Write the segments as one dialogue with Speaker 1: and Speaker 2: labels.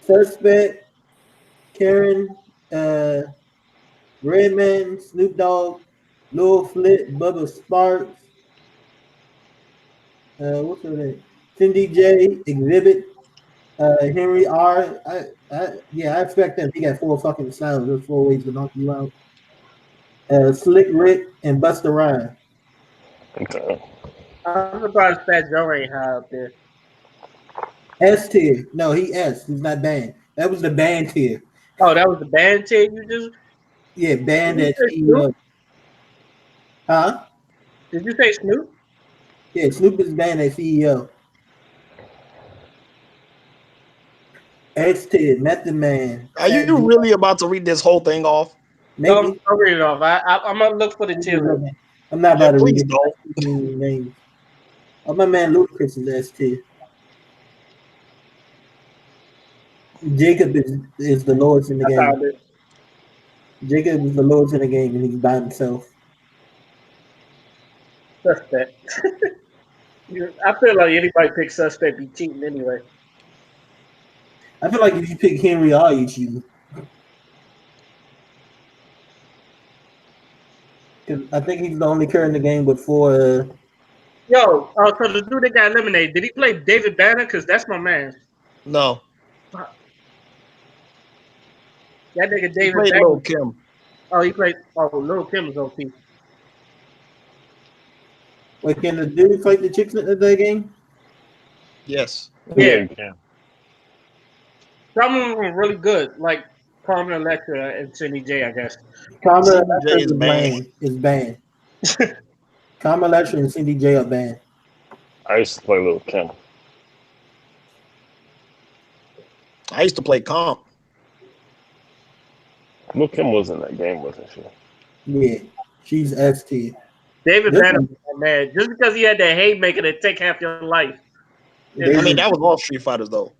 Speaker 1: Suspect, Karen, Redman, Snoop Dogg, Lil Flip, Bubba Sparks, what's her name? Cindy J, Exhibit, Henry R. Yeah, I expect them. He got four fucking styles. There's four ways to knock you out. Slick Rick and Busta Rhymes.
Speaker 2: Okay.
Speaker 3: I'm surprised Fat Joe ain't high up there.
Speaker 1: S tier. No, he S. He's not banned. That was the band tier.
Speaker 3: Oh, that was the band team you just.
Speaker 1: Yeah,
Speaker 3: Did
Speaker 1: banned
Speaker 3: you
Speaker 1: at
Speaker 3: say Snoop?
Speaker 1: CEO. Huh?
Speaker 3: Did you say Snoop?
Speaker 1: Yeah, Snoop is banned at CEO. S tier, Method Man,
Speaker 4: Are
Speaker 1: Fat
Speaker 4: you
Speaker 1: Joe.
Speaker 4: really about to read this whole thing off?
Speaker 3: No,
Speaker 1: Maybe.
Speaker 3: I'll read it off. I'm gonna look for the tier list.
Speaker 1: I'm not
Speaker 4: Yeah,
Speaker 1: about to read
Speaker 4: please
Speaker 1: it.
Speaker 4: don't.
Speaker 1: Names. Oh, my man Ludacris is S tier. Jacob is the lowest in the
Speaker 3: I
Speaker 1: game.
Speaker 3: found it.
Speaker 1: Jacob is the lowest in the game, and he's by himself.
Speaker 3: Suspect. I feel like anybody pick suspect be cheating anyway.
Speaker 1: I feel like if you pick Henry R, you choose. Because I think he's the only current in the game before.
Speaker 3: Yo, so the dude that got eliminated, did he play David Banner? Cause that's my man.
Speaker 4: No.
Speaker 3: That nigga
Speaker 4: He
Speaker 3: David
Speaker 4: played
Speaker 3: Banner.
Speaker 4: Lil Kim.
Speaker 3: Oh, he played. Oh, Lil Kim was OP.
Speaker 1: Wait, can the dude fight the chicks in the game?
Speaker 4: Yes.
Speaker 2: Yeah,
Speaker 3: Yeah,
Speaker 2: you can.
Speaker 3: some of them were really good, like Carmen Electra and Cindy J, I guess.
Speaker 1: Karma
Speaker 4: CJ
Speaker 1: Electra
Speaker 4: is
Speaker 1: is
Speaker 4: banned.
Speaker 1: lame. Is banned. Karma Electra and Cindy J are banned.
Speaker 2: I used to play Lil Kim.
Speaker 4: I used to play comp.
Speaker 2: Lil Kim was in that game, wasn't she?
Speaker 1: Yeah, she's S tier.
Speaker 3: David
Speaker 1: This
Speaker 3: Banner
Speaker 1: one,
Speaker 3: was my man. Just because he had that haymaker that take half your life.
Speaker 4: I
Speaker 3: I
Speaker 4: mean,
Speaker 1: David.
Speaker 4: that was all Street Fighters though.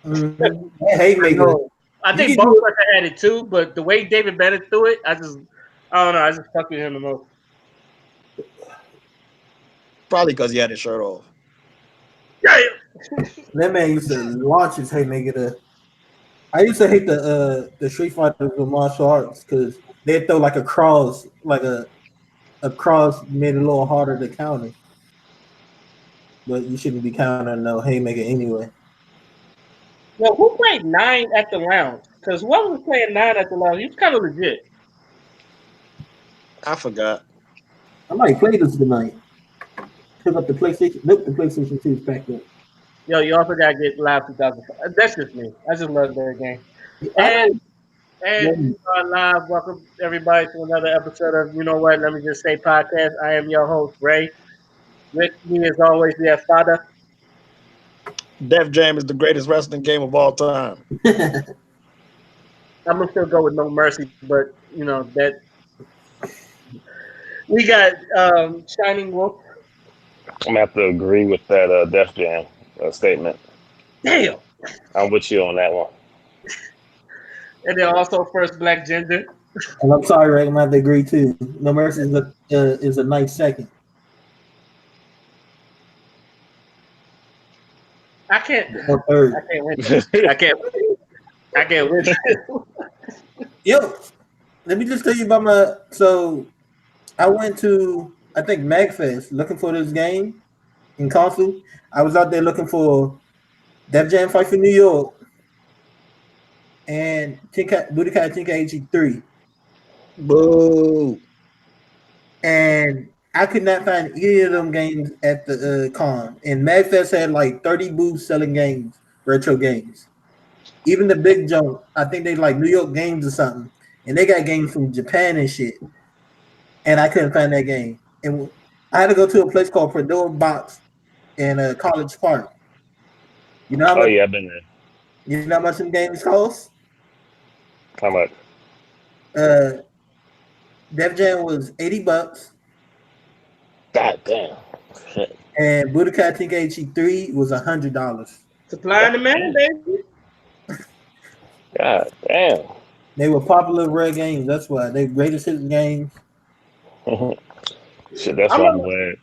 Speaker 1: That Haymaker.
Speaker 3: know. I
Speaker 1: You
Speaker 3: think
Speaker 1: can
Speaker 3: both
Speaker 1: do
Speaker 3: of us had it too, but the way David Banner threw it, I don't know. I just stuck with him the most.
Speaker 4: Probably because he had his shirt off.
Speaker 3: Yeah.
Speaker 1: it. That man used to launch his Haymaker. I used to hate the Street Fighters with martial arts because they throw like a cross, like a cross made it a little harder to counter. But you shouldn't be countering no Haymaker anyway.
Speaker 3: Yo, who played 9 at the lounge? Because whoever was playing 9 at the lounge, he was kind of legit.
Speaker 4: I forgot.
Speaker 1: I might play this tonight. Pick up the PlayStation. Nope, the PlayStation 2 is packed up.
Speaker 3: Yo, you also gotta get Live 2005. That's just me. I just love that game.
Speaker 1: I
Speaker 3: And
Speaker 1: know.
Speaker 3: we are live. Welcome everybody to another episode of You Know What? Let me just say podcast. I am your host Ray. With me as always, we have Father.
Speaker 4: Def Jam is the greatest wrestling game of all time.
Speaker 3: I'm gonna still go with No Mercy, but you know that we got Shining Wolf.
Speaker 2: I'm gonna have to agree with that Def Jam statement.
Speaker 3: Damn.
Speaker 2: I'm with you on that one.
Speaker 3: And then also First Black Ginger.
Speaker 1: And I'm sorry, Ray, I'm gonna have to agree too. No Mercy is a nice second.
Speaker 3: I can't.
Speaker 1: Or
Speaker 3: I
Speaker 1: third.
Speaker 3: can't win. I can't. I can't win.
Speaker 1: Yo, let me just tell you about my. So I went to I think Magfest looking for this game in console. I was out there looking for Def Jam Fight for New York and Budokai Tenkaichi 3.
Speaker 4: Boo.
Speaker 1: And I could not find any of them games at the con. And Magfest had like 30 booths selling games, retro games. Even the big jump, I think they like New York Games or something, and they got games from Japan and shit. And I couldn't find that game, and I had to go to a place called Pandora Box in College Park. You know how
Speaker 2: Oh
Speaker 1: much?
Speaker 2: yeah, I've been there.
Speaker 1: You know how much some games cost?
Speaker 2: How much?
Speaker 1: Uh, Def Jam was $80,
Speaker 2: God damn. Shit.
Speaker 1: and Budokai Tenkaichi 3 was $100.
Speaker 3: Supply and demand, baby.
Speaker 2: God damn.
Speaker 1: They were popular rare games. That's why they greatest hits games.
Speaker 2: Shit, that's
Speaker 3: I
Speaker 2: why I'm
Speaker 3: remember.
Speaker 2: glad.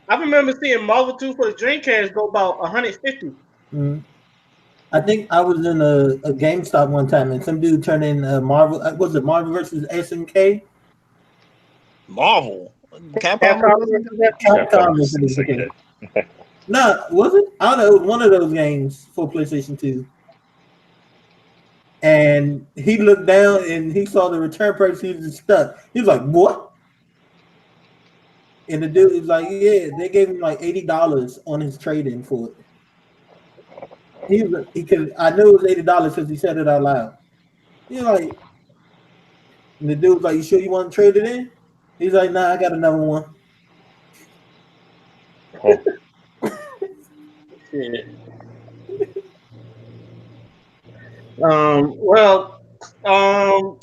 Speaker 3: I remember seeing Marvel 2 for the Dreamcast go about 150.
Speaker 1: Mm. I think I was in a GameStop one time, and some dude turned in Marvel. Was it Marvel versus SNK?
Speaker 4: Marvel. Capcom
Speaker 3: Capcom
Speaker 4: was
Speaker 3: versus that.
Speaker 2: Capcom
Speaker 1: Capcom
Speaker 2: versus
Speaker 1: was SNK.
Speaker 2: SNK.
Speaker 1: No, was it? I don't know. It was one of those games for PlayStation 2. And he looked down and he saw the return price. He was just stuck. He was like, "What?" And the dude was like, "Yeah, they gave him like $80 on his trade in for it." He could. I knew it was $80 because he said it out loud. He's like, and the dude was like, "You sure you want to trade it in?" He's like, "Nah, I got another one."
Speaker 2: Hmm.
Speaker 3: Shit. Well, um,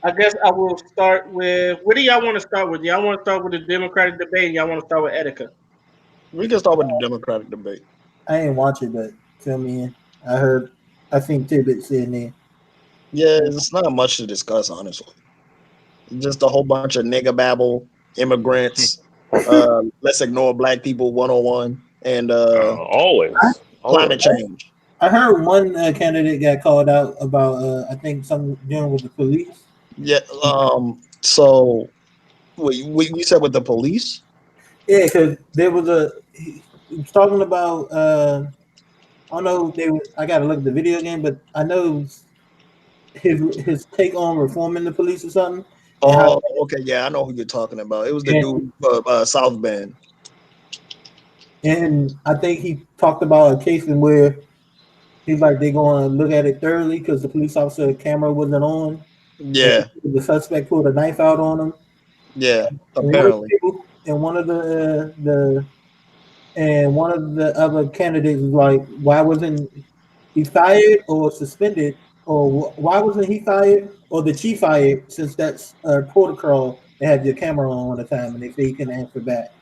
Speaker 3: I guess I will start with. What do y'all want to start with? Y'all want to start with the Democratic debate? Y'all want to start with Etika?
Speaker 4: We can start with the Democratic debate.
Speaker 1: I ain't watch it, but fill me in. I heard. I think tidbits in there.
Speaker 4: Yeah, it's not much to discuss, honestly. Just a whole bunch of nigga babble, immigrants. Let's ignore black people 101, and
Speaker 2: Always,
Speaker 4: climate
Speaker 2: always.
Speaker 4: change.
Speaker 1: I heard one candidate got called out about I think some dealing with the police.
Speaker 4: Yeah. So we said with the police.
Speaker 1: Yeah, because there was he was talking about I don't know they were, I got to look at the video game, but I know it was his take on reforming the police or something, and how
Speaker 4: Oh, okay. Yeah, I know who you're talking about. It was the dude
Speaker 1: and,
Speaker 4: South Bend.
Speaker 1: and I think he talked about a case in where he's like they're going to look at it thoroughly because the police officer camera wasn't on, and
Speaker 4: Yeah,
Speaker 1: the suspect pulled a knife out on him.
Speaker 4: yeah.
Speaker 1: And one of the
Speaker 4: Apparently.
Speaker 1: people, and one of the other candidates was like, why wasn't he fired or suspended, or why wasn't he fired or the chief fired? Since that's protocol, they have your camera on all the time, and they say you can answer back.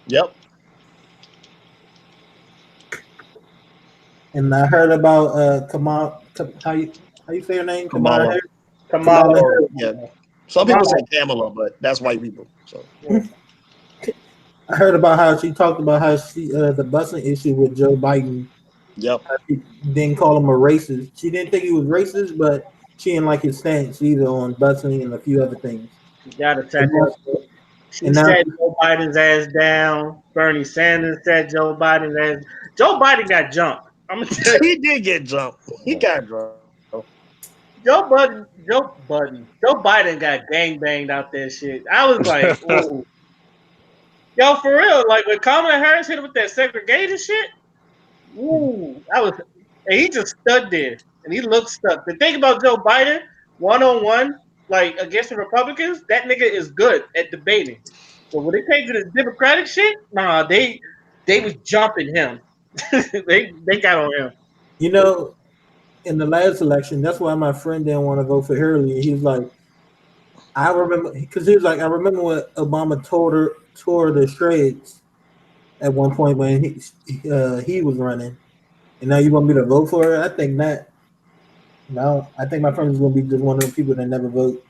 Speaker 4: Yep.
Speaker 1: And I heard about Kamal. How you say her name? Kamala
Speaker 4: Kamala.
Speaker 1: Harris.
Speaker 3: Kamala.
Speaker 1: Kamala
Speaker 4: Oh, yeah. Some people
Speaker 3: Kamala.
Speaker 4: say Kamala, but that's white people. So
Speaker 1: Harris. I heard about how she talked about how she the busing issue with Joe Biden.
Speaker 4: yep.
Speaker 1: She didn't call him a racist. She didn't think he was racist, but she didn't like his stance either on busing and a few other things.
Speaker 3: She got
Speaker 1: And
Speaker 3: attacked.
Speaker 1: now,
Speaker 3: She
Speaker 1: and now
Speaker 3: set Joe Biden's ass down. Bernie Sanders set Joe Biden's ass. Joe Biden got jumped. I'm gonna tell you,
Speaker 4: He did get jumped. He got jumped.
Speaker 3: Joe Biden got gang banged out there. Shit. I was like, ooh, yo, for real. Like when Kamala Harris hit him with that segregation shit. Ooh, I was, and he just stood there and he looked stuck. The thing about Joe Biden, 1-on-1, like against the Republicans, that nigga is good at debating. But when it came to the Democratic shit, nah, they was jumping him. they got on him.
Speaker 1: you know, in the last election, that's why my friend didn't want to vote for Hillary. He was like, I remember because he was like, I remember when Obama tore the shreds at one point when he was running, and now you want me to vote for her? I think not. No, I think my friend is gonna be just one of the people that never vote.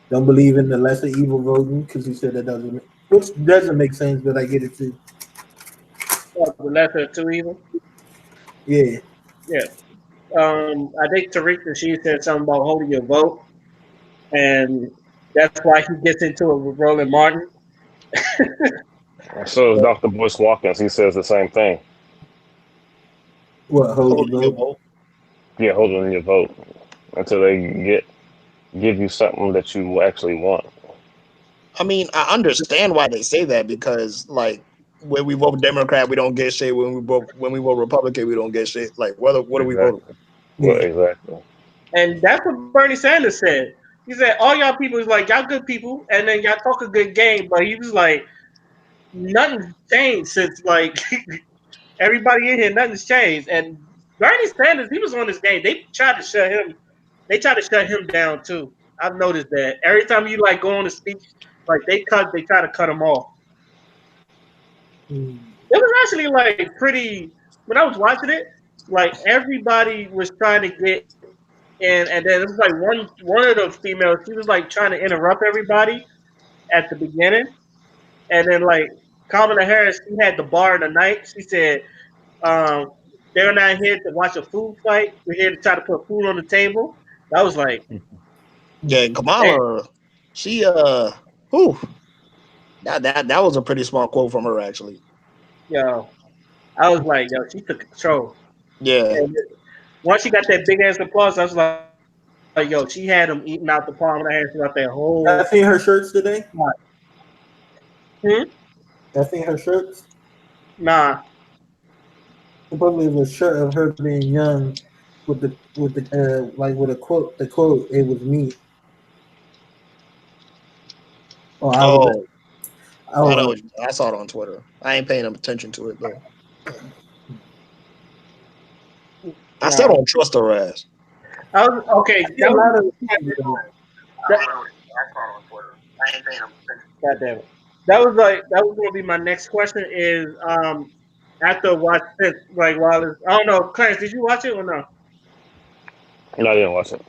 Speaker 1: Don't believe in the lesser evil voting because he said that doesn't, which doesn't make sense, but I get it too.
Speaker 3: The lesser of two evils.
Speaker 1: Yeah,
Speaker 3: Yeah. I think Tariq she said something about holding your vote, and that's why he gets into it with Roland Martin.
Speaker 2: So is Dr. Bush Watkins. He says the same thing.
Speaker 1: what hold your
Speaker 4: Holding your
Speaker 1: vote?
Speaker 4: vote.
Speaker 2: Yeah, holding your vote until they give you something that you actually want.
Speaker 4: I mean, I understand why they say that because, like, when we vote Democrat, we don't get shit. When we vote Republican, we don't get shit. Like, what are we voting?
Speaker 2: Exactly. Well,
Speaker 1: Yeah,
Speaker 2: exactly.
Speaker 3: And that's what Bernie Sanders said. He said, all y'all people is like, y'all good people, and then y'all talk a good game, but he was like, nothing's changed since, like, everybody in here, nothing's changed. And Bernie Sanders, he was on this game. They tried to shut him down, too. I've noticed that. Every time you, like, go on a speech, like, they try to cut him off.
Speaker 1: mm.
Speaker 3: It was actually, like, pretty, when I was watching it, like, everybody was trying to get and then it was like one of the females. She was like trying to interrupt everybody at the beginning, and then like Kamala Harris, she had the bar in the night. She said, um, they're not here to watch a food fight. We're here to try to put food on the table. I was like,
Speaker 4: Yeah,
Speaker 3: damn,
Speaker 4: Kamala, she whew, that was a pretty smart quote from her actually.
Speaker 3: yo. I was like, yo, she took control.
Speaker 4: Yeah.
Speaker 3: And once she got that big ass applause, I was like, yo, she had him eating out the palm of her hand throughout that whole
Speaker 1: I seen her shirts today.
Speaker 3: fight. Hmm?
Speaker 1: I seen her shirts.
Speaker 3: Nah.
Speaker 1: Supposedly it was a shirt of her being young, with the like with a quote. The quote, it was me. Or I was.
Speaker 4: Oh, I know.
Speaker 1: Oh,
Speaker 4: I saw it on Twitter. I ain't paying attention to it though. I still
Speaker 3: Nah.
Speaker 4: don't trust her ass.
Speaker 3: I was
Speaker 1: I
Speaker 3: okay.
Speaker 1: see a lot of people.
Speaker 3: That, God damn it. That was gonna be my next question is after watch this like while it's I don't know, Clarence, did you watch it or no?
Speaker 2: No, I didn't watch it.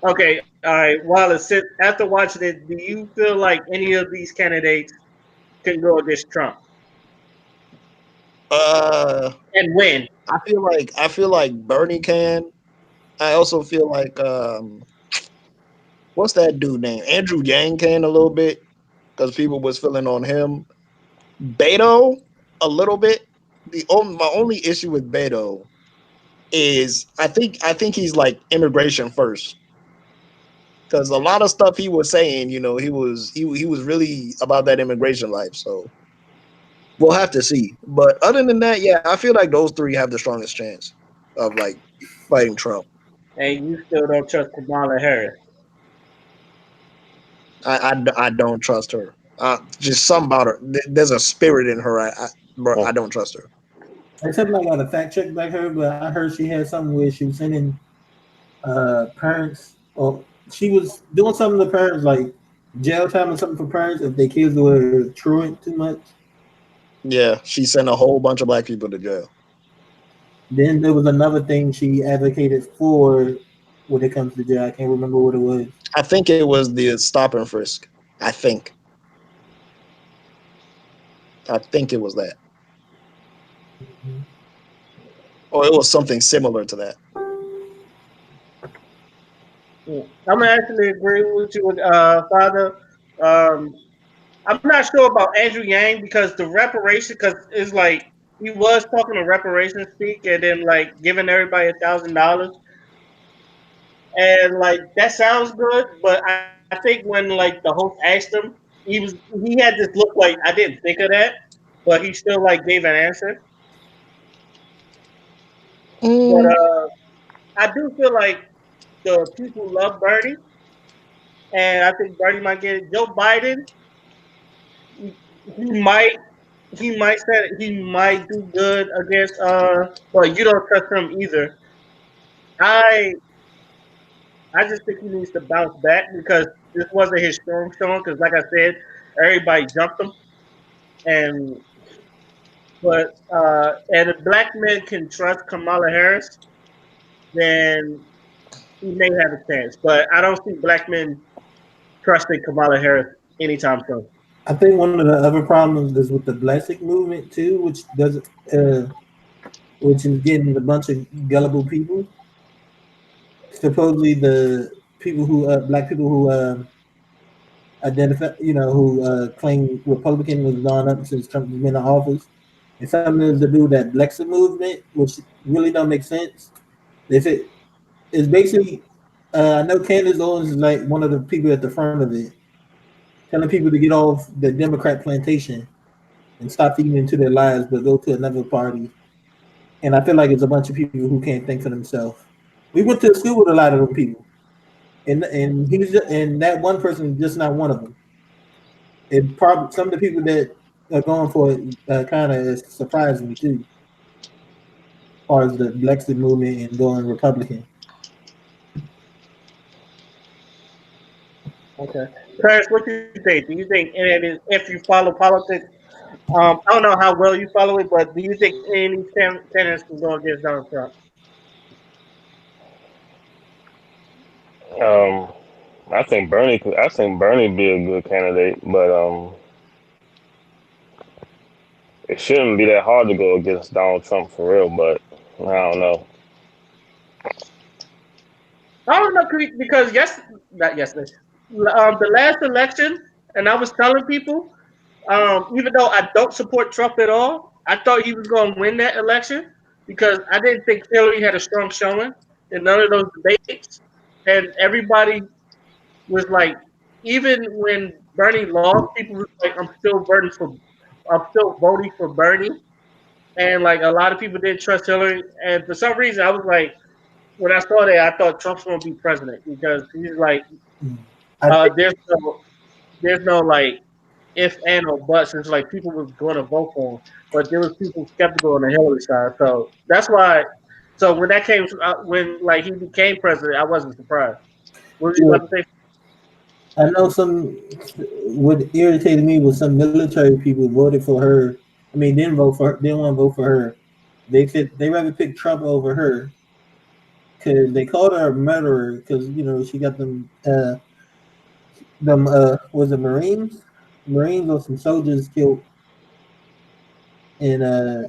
Speaker 3: Okay, all right. While it's after watching it, do you feel like any of these candidates can go against Trump
Speaker 4: Uh,
Speaker 3: and win?
Speaker 4: I feel like Bernie can. I also feel like what's that dude name? Andrew Yang can a little bit because people was feeling on him. Beto a little bit. My only issue with Beto is I think he's like immigration first because a lot of stuff he was saying, he was really about that immigration life. So we'll have to see. But other than that, yeah, I feel like those three have the strongest chance of like fighting Trump.
Speaker 3: And you still don't trust Kamala Harris.
Speaker 4: I don't trust her. Just something about her. There's a spirit in her. Bro,
Speaker 2: Hmm.
Speaker 4: I don't trust her.
Speaker 1: Except I got a fact check like her, but I heard she had something where she was sending parents, or she was doing something to parents like jail time or something for parents if their kids were truant too much.
Speaker 4: Yeah, she sent a whole bunch of black people to jail.
Speaker 1: Then there was another thing she advocated for when it comes to jail. I can't remember what it was.
Speaker 4: I think it was the stop and frisk. I think. I think it was that, or it was something similar to that.
Speaker 3: I'm gonna actually agree with you, Father. Um, I'm not sure about Andrew Yang because the reparation, because it's like he was talking a reparation speak and then like giving everybody $1,000, and like that sounds good, but I think when like the host asked him, he had this look like I didn't think of that, but he still like gave an answer. But
Speaker 4: Mm,
Speaker 3: I do feel like the people love Bernie, and I think Bernie might get it. Joe Biden, he, he might he might do good against but you don't trust him either. I I just think he needs to bounce back because this wasn't his strong showing because like I said, everybody jumped him and but and if black men can trust Kamala Harris, then he may have a chance. But I don't see black men trusting Kamala Harris anytime soon.
Speaker 1: I think one of the other problems is with the Blessing movement too, uh, which is getting a bunch of gullible people. Supposedly, the people who black people who identify, who claim Republican was gone up since Trump has been in office, and something to do with that Blexit movement, which really don't make sense. If it is basically, I know Candace Owens is like one of the people at the front of it, telling people to get off the Democrat plantation and stop feeding into their lives, but go to another party. And I feel like it's a bunch of people who can't think for themselves. We went to school with a lot of them people, and and that one person is just not one of them. It probably some of the people that are going for it kind of surprised me too, as far as the Brexit movement and going Republican.
Speaker 3: Okay. Paris, what do you think? Do you think any of this, if you follow politics, I don't know how well you follow it, but do you think any of these candidates can go against Donald Trump?
Speaker 2: Um, I think Bernie be a good candidate, but it shouldn't be that hard to go against Donald Trump for real. But I don't know.
Speaker 3: I don't know because not yesterday, the last election, and I was telling people, even though I don't support Trump at all, I thought he was going to win that election because I didn't think Hillary had a strong showing in none of those debates, and everybody was like, even when Bernie lost, people was like, I'm still voting for Bernie, and like a lot of people didn't trust Hillary, and for some reason, I was like, when I saw that, I thought Trump's going to be president because he's like,
Speaker 1: Mm. I think
Speaker 3: there's no like if and or buts. It's like people was going to vote for him, but there was people skeptical on the Hillary side. So that's why. So when that came, when like he became president, I wasn't surprised. What were you
Speaker 1: yeah,
Speaker 3: about to say?
Speaker 1: I know some. What irritated me was some military people voted for her. I mean, didn't vote for her, didn't want to vote for her. They said they rather pick Trump over her because they called her a murderer because she got them was it Marines or some soldiers killed in uh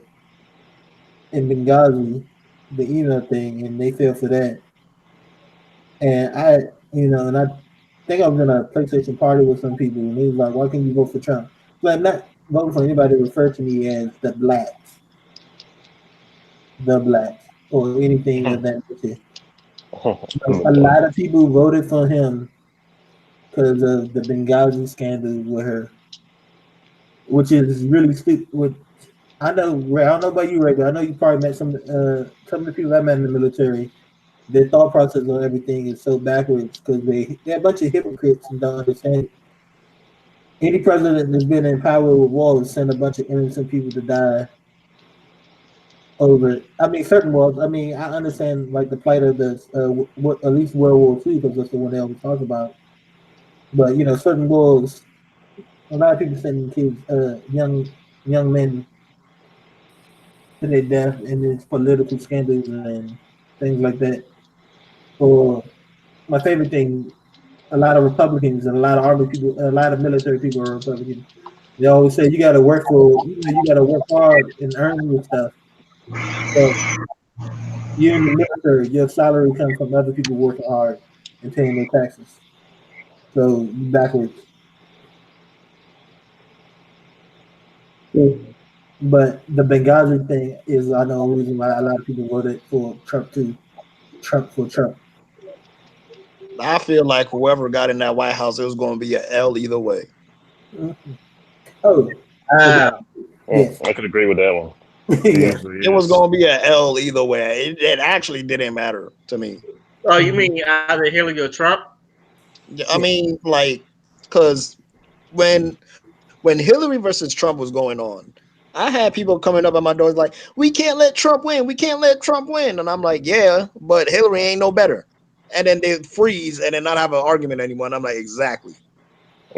Speaker 1: in Benghazi, the email thing, and they fell for that. And I think I was in a PlayStation party with some people, and they was like, "Why can't you vote for Trump?" But I'm not voting for anybody that referred to me as the blacks, or anything of that nature. But a lot of people voted for him because of the Benghazi scandal with her, which is really stupid. I know, I don't know about you, Ray, but I know you probably met some of the people I met in the military. Their thought process on everything is so backwards because they're a bunch of hypocrites and don't understand it. Any president that's been in power with wars sent a bunch of innocent people to die over it. I mean, certain wars. I mean, I understand like the plight of the at least World War II because that's the one they always talk about. But certain wars, a lot of people sending kids, young men to their death, and it's political scandals and things like that. Or my favorite thing, a lot of Republicans and a lot of army people, a lot of military people are Republicans. They always say you got to work you got to work hard and earn your stuff. But you're in the military, your salary comes from other people working hard and paying their taxes. So you backwards. But the Benghazi thing is, I know, a reason why a lot of people voted for Trump too. Trump for Trump.
Speaker 4: I feel like whoever got in that White House, it was going to be an L either way.
Speaker 1: Mm-hmm. Oh, for
Speaker 3: Ah,
Speaker 1: yes.
Speaker 2: I could agree with that one. It
Speaker 1: Yeah.
Speaker 2: usually
Speaker 4: It was
Speaker 2: is.
Speaker 4: going to be an L either way. It actually didn't matter to me.
Speaker 3: oh, you
Speaker 1: Mhm.
Speaker 3: mean either Hillary or Trump?
Speaker 4: I
Speaker 1: Yeah.
Speaker 4: mean, like, because when Hillary versus Trump was going on, I had people coming up at my doors like, "We can't let Trump win. We can't let Trump win." And I'm like, "Yeah, but Hillary ain't no better." And then they freeze and then not have an argument anymore. And I'm like, "Exactly."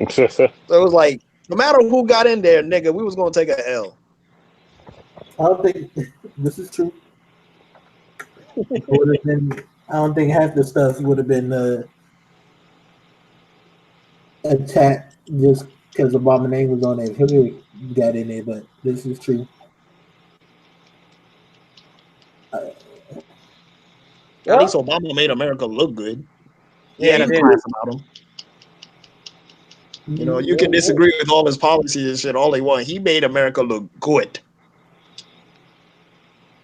Speaker 4: So it was like, no matter who got in there, nigga, we was gonna take a L.
Speaker 1: I don't think this is true. It would have been. I don't think half the stuff would have been attacked just because Obama name was on it. Hillary got in there, but this is true. Uh,
Speaker 4: At
Speaker 3: Yeah,
Speaker 4: least Obama made America look good. He
Speaker 3: yeah,
Speaker 4: had
Speaker 3: he
Speaker 4: a
Speaker 3: did.
Speaker 4: class about him. You know, you can
Speaker 1: mm,
Speaker 4: disagree with all his policies and shit all they want. He made America look good.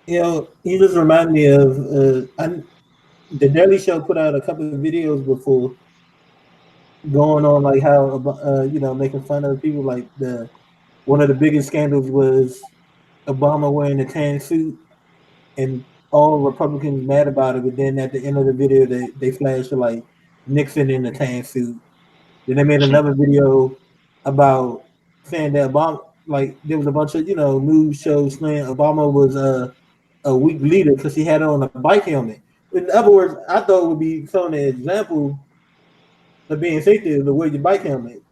Speaker 1: you just remind me of the Daily Show put out a couple of videos before going on like how making fun of people like the one of the biggest scandals was Obama wearing a tan suit and all Republicans mad about it, but then at the end of the video they flashed like Nixon in a tan suit. Then they made another video about saying that Obama, like there was a bunch of news shows saying Obama was a weak leader because he had on a bike helmet. In other words, I thought it would be showing an example of being safety to wear your bike helmet.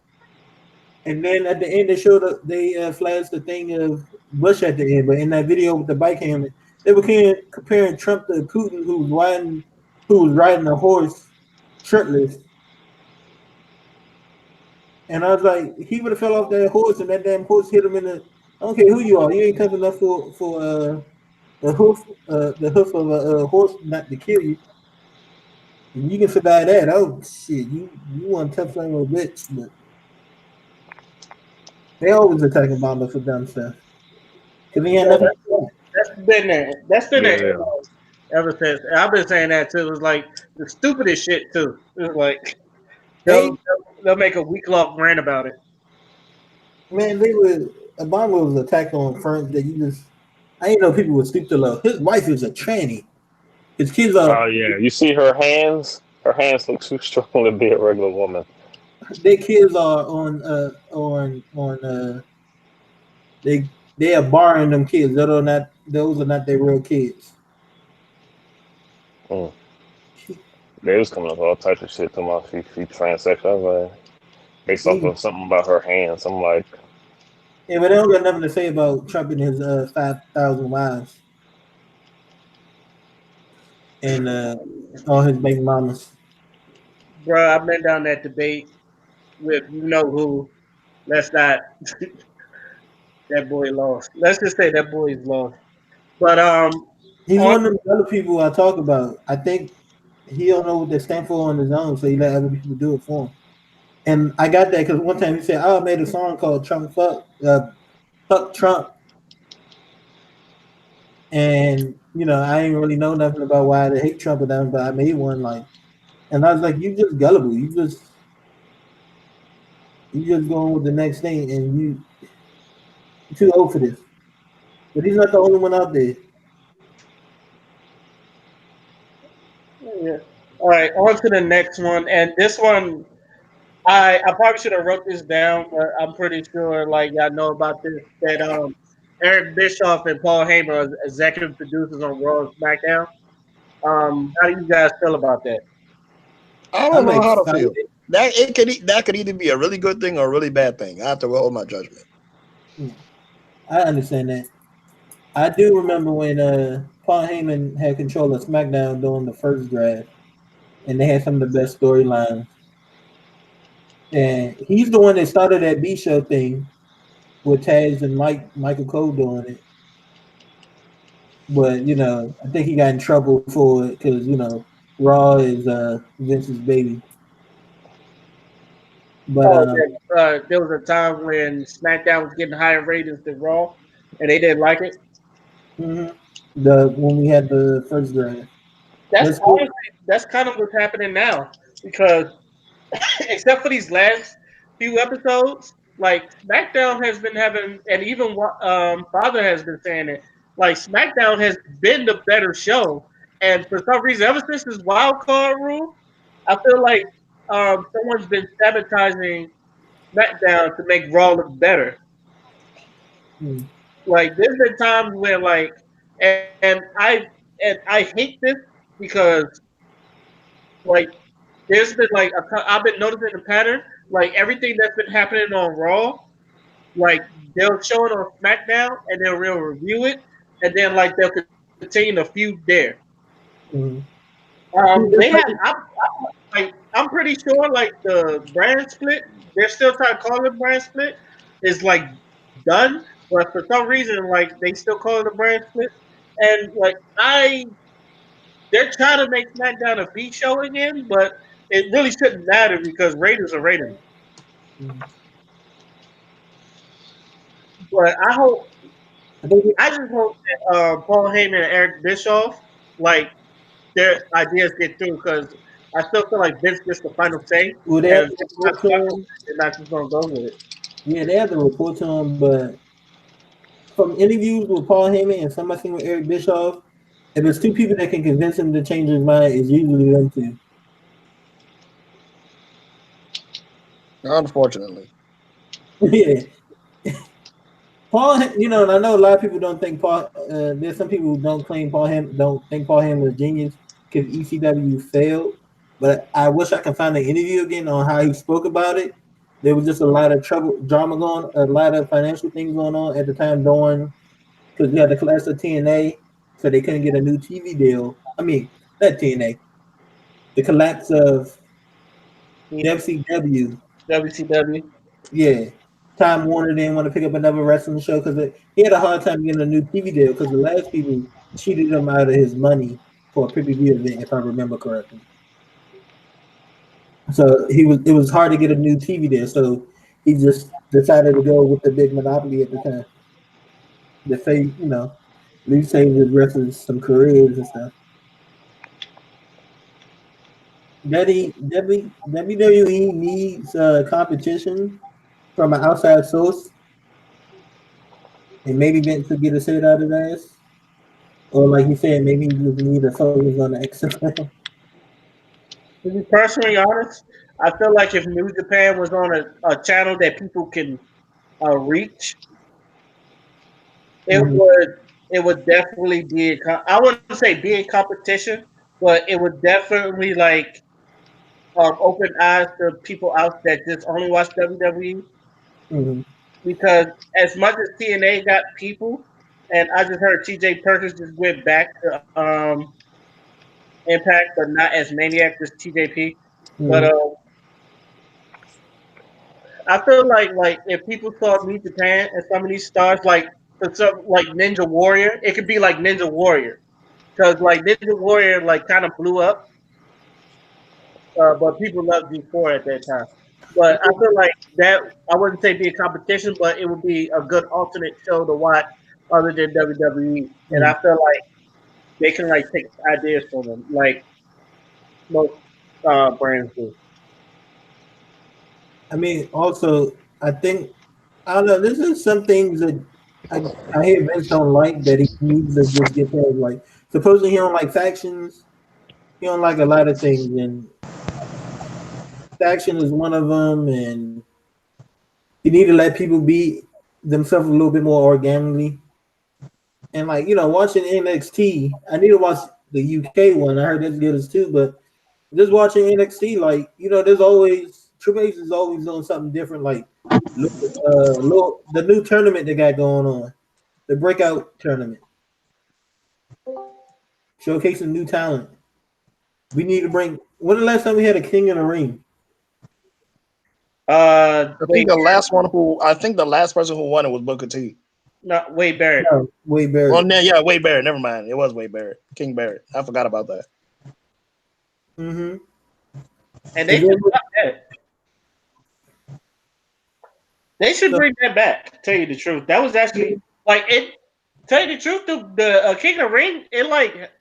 Speaker 1: And then at the end, they flashed the thing of Bush at the end. But in that video with the bike helmet, they were comparing Trump to Putin, who was riding a horse shirtless. And I was like, he would have fell off that horse, and that damn horse hit him in the. I don't care who you are, you ain't tough enough for the hoof of a horse not to kill you. If you can survive that, oh shit, you want tough son of a bitch, but they always attacking Obama for dumb stuff because he had
Speaker 3: Yeah,
Speaker 1: nothing to do.
Speaker 3: that's been there. That's been there
Speaker 2: Yeah.
Speaker 3: ever since. And I've been saying that too. It was like the stupidest shit too. It was like they'll
Speaker 1: They
Speaker 3: they'll make a week long rant about it.
Speaker 1: man, they were Obama was attacked on front that you just. I didn't know people would stoop to low. His wife is a tranny. His kids
Speaker 2: Oh
Speaker 1: are
Speaker 2: yeah. You see her hands? Her hands look too strong to be a regular woman.
Speaker 1: their kids are on they are borrowing them kids. Those are not their real kids.
Speaker 2: Mm. They was coming up with all types of shit to my she transsexual. I was like, based off
Speaker 1: He,
Speaker 2: of something about her hands. I'm like,
Speaker 1: yeah, but they don't got nothing to say about Trump and his 5,000 wives and all his baby mamas.
Speaker 3: Bro, I've been down that debate with you know who. Let's not that boy lost. Let's just say that boy is lost. But
Speaker 1: He's
Speaker 3: on
Speaker 1: one of the other people I talk about. I think he don't know what they stand for on his own, so he let other people do it for him. And I got that because one time he said, "Oh, I made a song called Trump Fuck Trump," and I didn't really know nothing about why they hate Trump or nothing, but I made one like, and I was like, "You just gullible. You just going with the next thing, and you're too old for this." But he's not the only one out there.
Speaker 3: yeah. All right, on to the next one. And this one I probably should have wrote this down, but I'm pretty sure like y'all know about this that Eric Bischoff and Paul Heyman are executive producers on Raw and SmackDown. How do you guys feel about that?
Speaker 4: I don't
Speaker 1: I'm
Speaker 4: know how to
Speaker 1: excited.
Speaker 4: feel. That could either be a really good thing or a really bad thing. I have to hold my judgment.
Speaker 1: Yeah, I understand that. I do remember when Paul Heyman had control of SmackDown during the first draft, and they had some of the best storylines. And he's the one that started that B show thing with Taz and Michael Cole doing it. But I think he got in trouble for it because Raw is Vince's baby. But
Speaker 3: Oh, there was a time when SmackDown was getting higher ratings than Raw, and they didn't like it.
Speaker 1: mhm, the when we had the first draft,
Speaker 3: That's
Speaker 1: let's go.
Speaker 3: honestly that's kind of what's happening now because except for these last few episodes, like SmackDown has been having, and even Father has been saying it. Like SmackDown has been the better show, and for some reason, ever since this wild card rule, I feel like someone's been sabotaging SmackDown to make Raw look better.
Speaker 1: Hmm,
Speaker 3: Like there's been times where like, and I hate this because like there's been like I've been noticing a pattern. Like everything that's been happening on Raw, like they'll show it on SmackDown and they'll real review it, and then like they'll continue the feud there.
Speaker 1: hmm.
Speaker 3: They had I'm pretty sure like the brand split, they're still trying to call it brand split, is like done, but for some reason like they still call it a brand split, and like they're trying to make SmackDown a B show again, but it really shouldn't matter because ratings are ratings. But
Speaker 1: I think
Speaker 3: I just hope that Paul Heyman and Eric Bischoff, like their ideas get through because I still feel like Vince gets the final say,
Speaker 1: well, they have
Speaker 3: and if
Speaker 1: to
Speaker 3: Vince not
Speaker 1: report to
Speaker 3: stuck with
Speaker 1: him.
Speaker 3: it, they're not just gonna go with it.
Speaker 1: Yeah, they have to report to him. But from interviews with Paul Heyman and some I seen with Eric Bischoff, if there's two people that can convince him to change his mind, it's usually them two.
Speaker 4: Unfortunately.
Speaker 1: Yeah, Paul. And I know a lot of people don't think Paul. There's some people who don't think Paul Heyman was a genius because ECW failed. But I wish I could find the interview again on how he spoke about it. There was just a lot of drama going, a lot of financial things going on at the time during because we had the collapse of TNA, so they couldn't get a new TV deal. I mean, not TNA, the collapse of WCW.
Speaker 3: WCW.
Speaker 1: Yeah, Time Warner didn't want to pick up another wrestling show because he had a hard time getting a new TV deal because the last people cheated him out of his money for a pay-per-view event, if I remember correctly. So it was hard to get a new TV there. So he just decided to go with the big monopoly at the time. To save, at least save the rest of some careers and stuff. WWE needs competition from an outside source, and maybe Vince could get a set out of his ass. Or like you said, maybe you just need to focus on the XFL.
Speaker 3: To be personally honest, I feel like if New Japan was on a channel that people can reach, it
Speaker 1: Mhm,
Speaker 3: would definitely be. I wouldn't say be in competition, but it would definitely like open eyes to people out that just only watch WWE.
Speaker 1: mhm,
Speaker 3: Because as much as TNA got people, and I just heard TJ Perkins just went back to Impact, but not as maniac as TJP. But
Speaker 1: mhm,
Speaker 3: I feel like if people saw New Japan and some of these stars for some like Ninja Warrior, it could be like Ninja Warrior because like Ninja Warrior like kind of blew up, but people loved G4 at that time. But I feel like that I wouldn't say be a competition, but it would be a good alternate show to watch other than WWE. And I
Speaker 1: mhm.
Speaker 3: feel like they can like take ideas from them, like most brands do.
Speaker 1: I mean, also, I think I don't know. This is some things that I I hear Vince don't like that he needs to just get past. Like, supposedly he don't like factions. He don't like a lot of things, and faction is one of them. And you need to let people be themselves a little bit more organically. And like watching NXT, I need to watch the UK one. I heard that's good as too, but just watching NXT, like there's always Triple H is always doing something different. Like, the new tournament they got going on, the breakout tournament, showcasing new talent. We need to bring. When the last time we had a King in the Ring?
Speaker 3: Wade
Speaker 4: I think the last person who won it was Booker T.
Speaker 3: not Wade Barrett,
Speaker 1: No, Wade
Speaker 4: Well,
Speaker 1: Barrett.
Speaker 4: yeah, Wade Barrett. Never mind, it was Wade Barrett, King Barrett. I forgot about that.
Speaker 1: Mm-hmm.
Speaker 3: and they
Speaker 1: And
Speaker 3: should
Speaker 1: then
Speaker 3: stop that. They should
Speaker 1: so,
Speaker 3: bring that back. Tell you the truth, that was actually like it. Tell you the truth, the King of the Ring, it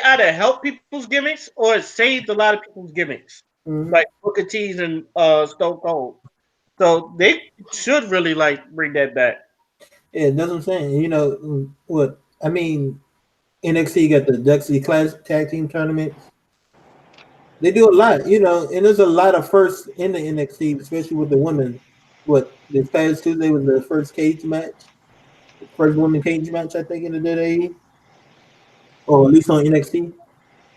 Speaker 3: either helped people's gimmicks or it saved a lot of people's gimmicks,
Speaker 1: mhm.
Speaker 3: like Booker T's and Stone Cold. So they should really like bring that back.
Speaker 1: Yeah, that's what I'm saying. What I mean. NXT got the Dexy Class Tag Team tournaments. They do a lot, and there's a lot of firsts in the NXT, especially with the women. What this past Tuesday was the first cage match, first women cage match, I think, in the WWE, or at least on NXT.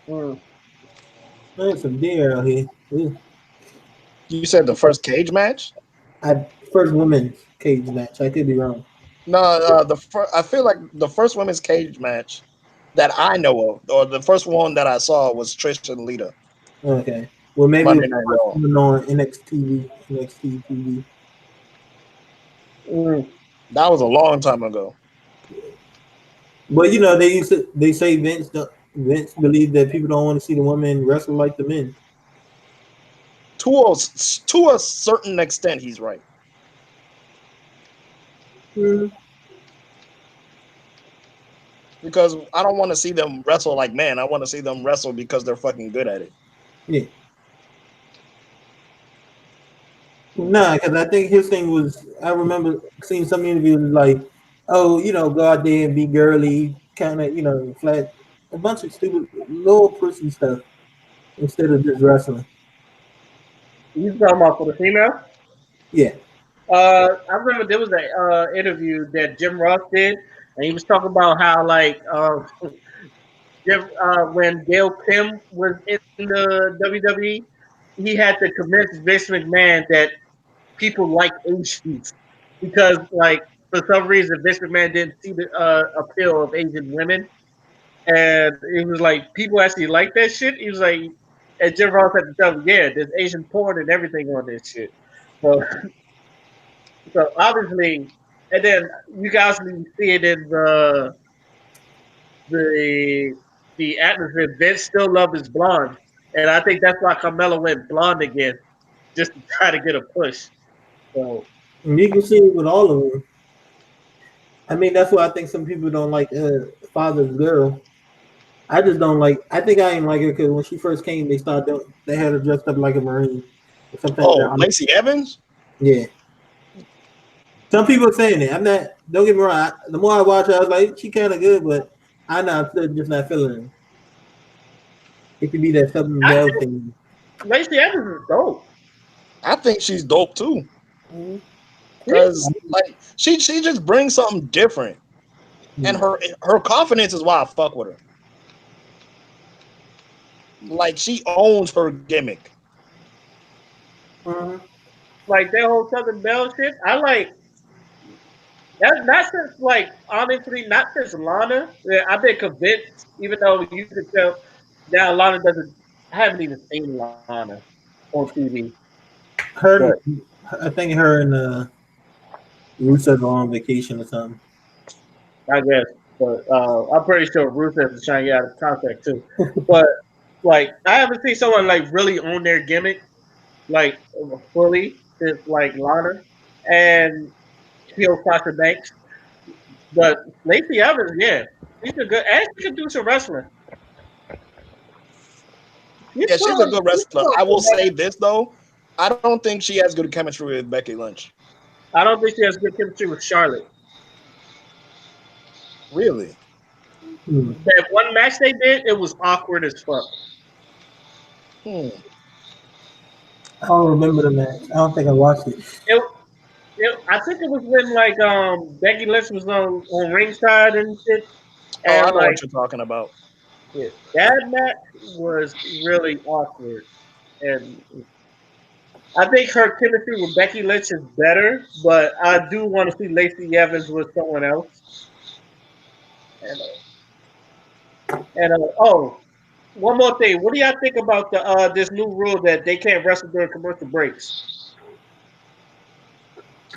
Speaker 3: Mm.
Speaker 1: There's some deer out here. Ooh.
Speaker 4: You said the first cage match?
Speaker 1: First women's cage match. I could be wrong.
Speaker 4: No, I feel like the first women's cage match that I know of, or the first one that I saw, was Trish and Lita,
Speaker 1: Okay. Well, maybe it
Speaker 4: Monday
Speaker 1: was the
Speaker 4: Night
Speaker 1: first
Speaker 4: Raw.
Speaker 1: woman on NXT TV.
Speaker 3: Mm.
Speaker 4: That was a long time ago.
Speaker 1: But they say Vince believed that people don't want to see the women wrestle like the men.
Speaker 4: To a certain extent, he's right.
Speaker 1: Mhm.
Speaker 4: Because I don't want to see them wrestle like men. I want to see them wrestle because they're fucking good at it.
Speaker 1: Yeah. Nah, because I think his thing was, I remember seeing some interviews like, oh, go out there and be girly, kind of, flat, a bunch of stupid, little pussy stuff instead of just wrestling.
Speaker 3: You talking about for the female?
Speaker 1: Yeah.
Speaker 3: I remember there was a interview that Jim Ross did, and he was talking about how like when Gail Kim was in the WWE, he had to convince Vince McMahon that people like Asians because like for some reason Vince McMahon didn't see the appeal of Asian women, and it was like people actually like that shit. He was like, and Jim Ross had to tell him, yeah, there's Asian porn and everything on this shit. So, obviously, and then you guys can see it in the the the atmosphere. Vince still loved his blonde, and I think that's why Carmella went blonde again, just to try to get a push. So
Speaker 1: And you can see it with all of them. I mean, that's why I think some people don't like Father's Girl. I just don't like. I think I ain't like her because when she first came, they had her dressed up like a Marine. Sometimes
Speaker 4: Oh, Lacey Evans.
Speaker 1: yeah. Some people are saying it. I'm not. Don't get me wrong. The more I watch her, I was like, she kind of good, but I'm still just not feeling her. It could be that Southern
Speaker 3: I
Speaker 1: Belle
Speaker 3: think
Speaker 1: thing.
Speaker 3: Lacey Evans is dope.
Speaker 4: I think she's dope too,
Speaker 1: Mhm.
Speaker 4: because like she just brings something different, and her confidence is why I fuck with her. Like she owns her gimmick.
Speaker 1: Mhm.
Speaker 3: Like that whole Southern Belle shit. I like that. Not since like honestly, not since Lana. Yeah, I've been convinced, even though you could tell now Lana doesn't. I haven't even seen Lana on TV, but
Speaker 1: Her, I think her and Rusev are on vacation or something.
Speaker 3: I guess. But I'm pretty sure Rusev is trying to get out of contact too. But like, I haven't seen someone like really own their gimmick like fully since like Lana and Heel Sasha Banks. But Lacey Evans, yeah, she's a good, and she can do some wrestling. She's
Speaker 4: Yeah,
Speaker 3: put
Speaker 4: she's a
Speaker 3: on,
Speaker 4: good
Speaker 3: she's
Speaker 4: wrestler.
Speaker 3: put on
Speaker 4: I will
Speaker 3: good
Speaker 4: say
Speaker 3: matches.
Speaker 4: this though, I don't think she has good chemistry with Becky Lynch.
Speaker 3: I don't think she has good chemistry with Charlotte.
Speaker 4: Really?
Speaker 1: Hmm.
Speaker 3: That one match they did, it was awkward as fuck.
Speaker 4: Hmm.
Speaker 1: I don't remember the match. I don't think I watched it.
Speaker 3: It, I think it was when like Becky Lynch was on ringside and shit,
Speaker 4: Oh, I
Speaker 3: and
Speaker 4: know
Speaker 3: like
Speaker 4: what you're talking about.
Speaker 3: yeah, that match was really awkward, and I think her chemistry with Becky Lynch is better, but I do want to see Lacey Evans with someone else. And oh, one more thing. What do y'all think about the this new rule that they can't wrestle during commercial breaks?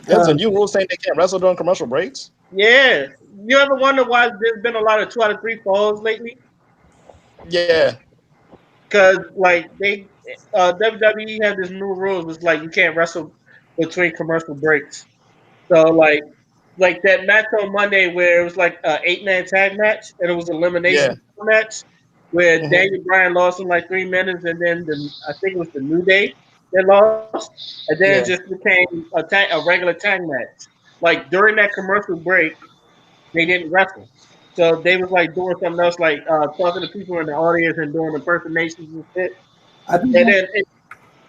Speaker 4: There's a
Speaker 1: Uh,
Speaker 4: new rule saying they can't wrestle during commercial breaks.
Speaker 3: Yeah, you ever wonder why there's been a lot of 2 out of 3 falls lately?
Speaker 4: Yeah.
Speaker 3: Because like they WWE had this new rules. It's like you can't wrestle between commercial breaks. So like that match on Monday where it was like an 8-man tag match and it was an elimination
Speaker 4: Yeah.
Speaker 3: match where
Speaker 4: Hmm.
Speaker 3: Daniel Bryan lost in like 3 minutes and then I think it was the New Day that lost and then it just
Speaker 4: Yeah.
Speaker 3: became a regular tag match. Like during that commercial break, they didn't wrestle. So they was like doing something else, like talking to people in the audience and doing impersonations and shit.
Speaker 1: I think
Speaker 3: And then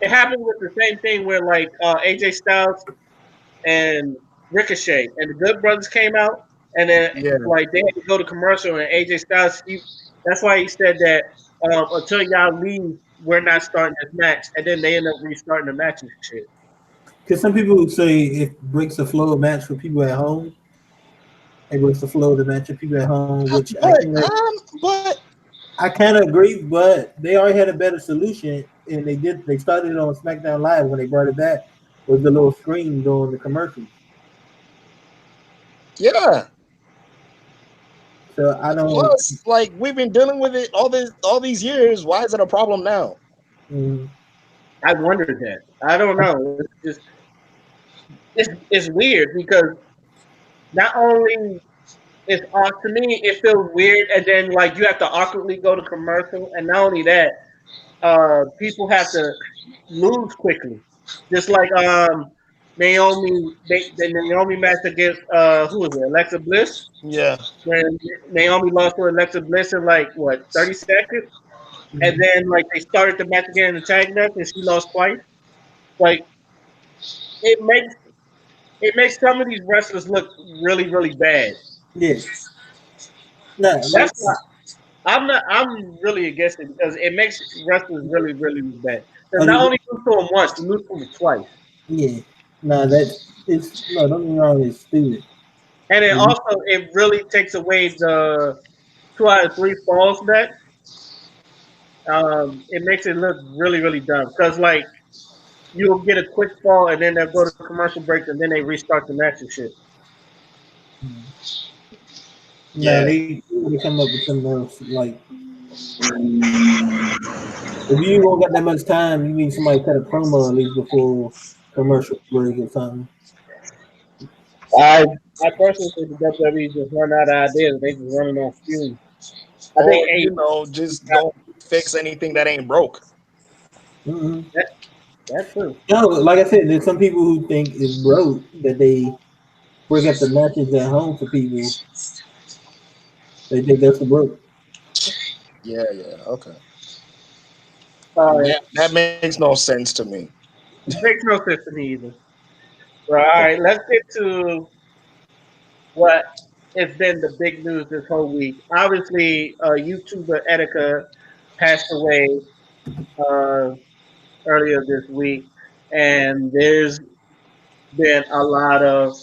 Speaker 3: it happened with the same thing where like AJ Styles and Ricochet and the Good Brothers came out, and then
Speaker 4: Yeah.
Speaker 3: like they had to go to commercial, and AJ Styles, that's why he said that until y'all leave, we're not starting this match, and then they end up restarting the match and shit.
Speaker 1: because some people would say it breaks the flow of match for people at home. It breaks the flow of the match for people at home, which
Speaker 4: But but
Speaker 1: I kind of agree. But they already had a better solution, and they started it on SmackDown Live when they brought it back. Was the little screen during the commercials.
Speaker 4: yeah.
Speaker 1: So I don't.
Speaker 4: Plus, like we've been dealing with it all these years. Why is it a problem now?
Speaker 1: Mm,
Speaker 3: I wondered that. I don't know. It's just it's weird because not only it's to me it feels weird, and then like you have to awkwardly go to commercial, and not only that, people have to lose quickly. Just like the Naomi match against who was it? Alexa Bliss.
Speaker 4: Yeah.
Speaker 3: When Naomi lost to Alexa Bliss in like what 30 seconds, and
Speaker 1: mm.
Speaker 3: then like they started the match again in the tag match, and she lost twice. Like it makes it makes some of these wrestlers look really bad.
Speaker 1: Yeah. No, like
Speaker 3: That's why I'm really against it because it makes wrestlers really bad. Because
Speaker 1: oh,
Speaker 3: not only lose to them once, you lose to them twice.
Speaker 1: yeah. No, it's no. Don't get me wrong. It's stupid.
Speaker 3: And then
Speaker 1: Mhm.
Speaker 3: also it really takes away the 2 out of 3 falls bet. It makes it look really dumb because like you'll get a quick fall and then they'll go to commercial breaks and then they restart the match and shit.
Speaker 1: No,
Speaker 4: Yeah.
Speaker 1: they would come up with something else. Like if you won't got that much time, you need somebody to cut a promo at least before commercial break or something.
Speaker 3: I I personally think the WWE just run out of ideas. They just running on fumes. I think
Speaker 4: Or,
Speaker 3: hey,
Speaker 4: just don't fix anything that ain't broke.
Speaker 1: Mm-hmm.
Speaker 3: that, that's true.
Speaker 1: No, like I said, there's some people who think it's broke that they break up the matches at home for people. They think that's the broke.
Speaker 4: Yeah, yeah, okay.
Speaker 3: All right,
Speaker 4: That makes no sense to me.
Speaker 3: makes no sense to me either. Well, all right, let's get to what has been the big news this whole week. Obviously, YouTuber Etika passed away uh, earlier this week, and there's been a lot of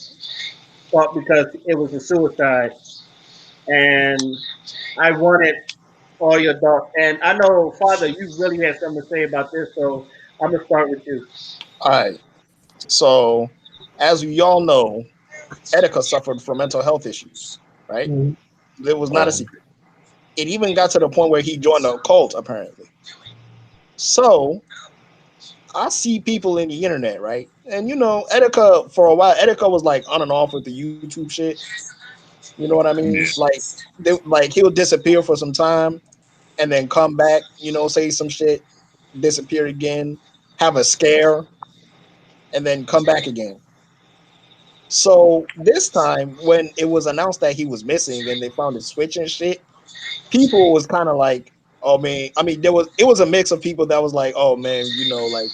Speaker 3: thought because it was a suicide. And I wanted all your thoughts. And I know, Father, you really had something to say about this, so I'm gonna start with you.
Speaker 4: All right. So, as we all know, Etika suffered from mental health issues, right?
Speaker 1: Mm-hmm.
Speaker 4: It was not a secret. It even got to the point where he joined a cult, apparently. So, I see people in the internet, right? And Etika, for a while, Etika was like on and off with the YouTube shit. You know what I mean?
Speaker 2: Yeah.
Speaker 4: Like he'll disappear for some time and then come back, say some shit, disappear again, have a scare, and then come back again. So this time, when it was announced that he was missing and they found his switch and shit, people was kind of like, "Oh man!" I mean, it was a mix of people that was like, "Oh man, like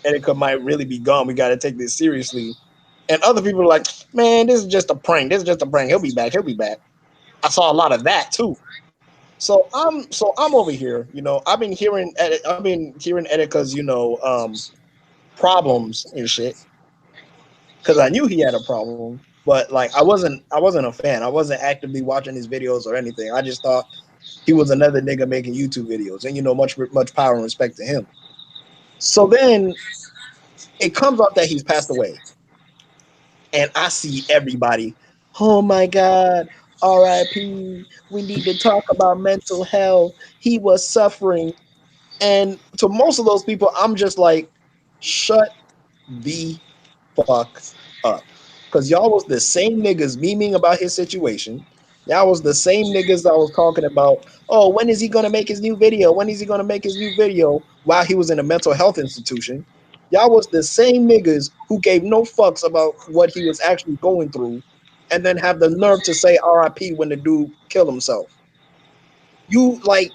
Speaker 4: Etika might really be gone. We got to take this seriously." And other people were like, "Man, this is just a prank. This is just a prank. He'll be back. He'll be back." I saw a lot of that too. So I'm over here. I've been hearing Etika's problems and shit because I knew he had a problem, but like I wasn't a fan. I wasn't actively watching his videos or anything. I just thought he was another nigga making YouTube videos, and much power and respect to him. So then it comes out that he's passed away, and I see everybody. Oh my God, R.I.P. We need to talk about mental health. He was suffering, and to most of those people, I'm just like, shut the fuck up. Because y'all was the same niggas memeing about his situation. Y'all was the same niggas that was talking about, oh, when is he going to make his new video? When is he going to make his new video while he was in a mental health institution? Y'all was the same niggas who gave no fucks about what he was actually going through and then have the nerve to say RIP when the dude killed himself. You like,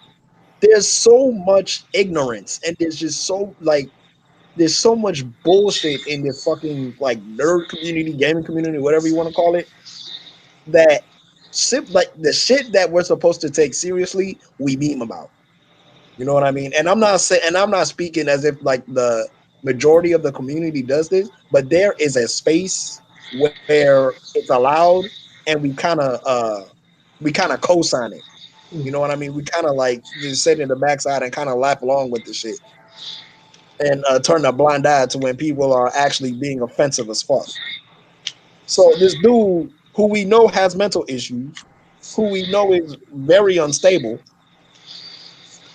Speaker 4: there's so much ignorance and there's so much bullshit in this fucking like nerd community, gaming community, whatever you want to call it, that like the shit that we're supposed to take seriously, we meme about. You know what I mean? And I'm not speaking as if like the majority of the community does this, but there is a space where it's allowed and we kind of co-sign it. You know what I mean? We kind of like just sit in the backside and kind of laugh along with the shit and turn a blind eye to when people are actually being offensive as fuck. So this dude who we know has mental issues, who we know is very unstable,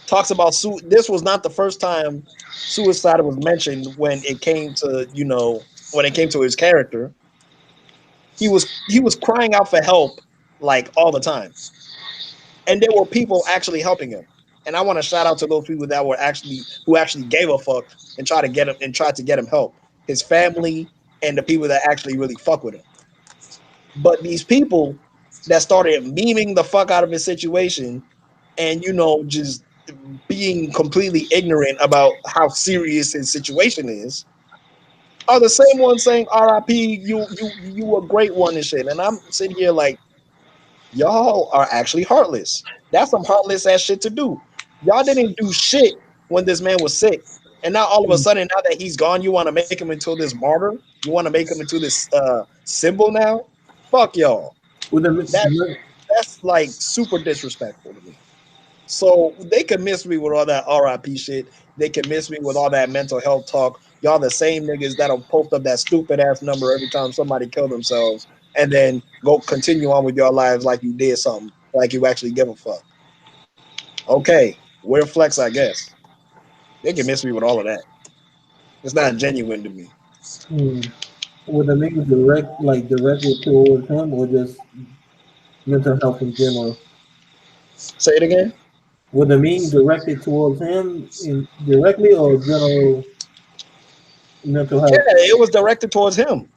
Speaker 4: talks about this was not the first time suicide was mentioned when it came to his character. He was crying out for help like all the time. And there were people actually helping him. And I want to shout out to those people that were who actually gave a fuck and tried to get him help. His family and the people that actually really fuck with him. But these people that started memeing the fuck out of his situation and just being completely ignorant about how serious his situation is are the same ones saying RIP, you a great one and shit. And I'm sitting here like, y'all are actually heartless. That's some heartless ass shit to do. Y'all didn't do shit when this man was sick. And now all of a sudden, now that he's gone, you want to make him into this martyr? You want to make him into this symbol now? Fuck y'all.
Speaker 1: With
Speaker 4: That
Speaker 1: the
Speaker 4: that's like super disrespectful to me. So they can miss me with all that RIP shit. They can miss me with all that mental health talk. Y'all the same niggas that'll post up that stupid ass number every time somebody kill themselves and then go continue on with your lives like you did something, like you actually give a fuck. Okay, we're flex, I guess. They can miss me with all of that. It's not genuine to me.
Speaker 1: Hmm. Would the memes directly towards him or just mental health in general?
Speaker 4: Say it again.
Speaker 1: Would the meme directed towards him in directly or general mental
Speaker 4: Yeah,
Speaker 1: health?
Speaker 4: it was directed towards him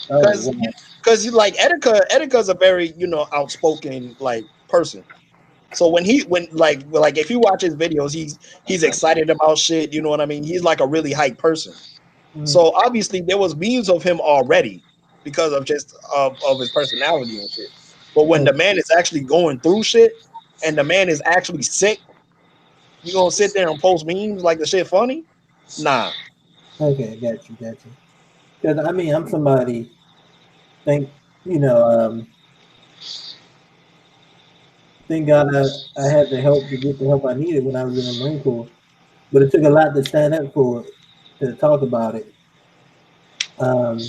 Speaker 1: Oh
Speaker 4: because
Speaker 1: wow.
Speaker 4: you like Etika. Etika's a very outspoken like person. So when if you watch his videos, he's excited about shit. You know what I mean? He's like a really hype person.
Speaker 1: Mm,
Speaker 4: So obviously there was memes of him already because of just of his personality and shit. But when the
Speaker 1: okay,
Speaker 4: man is actually going through shit and the man is actually sick, you gonna sit there and post memes like the shit funny? Nah.
Speaker 1: okay, got you. Because I mean, I'm somebody. Thank you know. Thank God I had the help to get the help I needed when I was in the Marine Corps. But it took a lot to stand up for it, to talk about it. Um,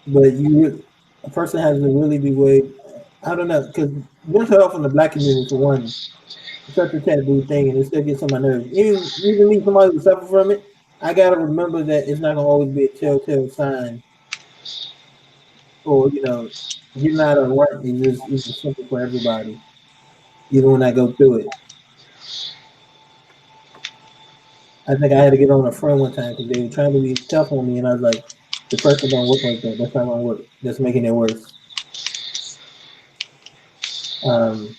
Speaker 1: but a person has to really be way. I don't know, because mental health in the black community, for one, is such a taboo thing, and it still gets on my nerves. Even me, somebody who suffer from it, I gotta remember that it's not gonna always be a telltale sign, or getting out of work is just even simple for everybody, even when I go through it. I think I had to get on a friend one time because they were trying to be tough on me, and I was like, "Depression don't work like that. That's not gonna work. That's making it worse." Um,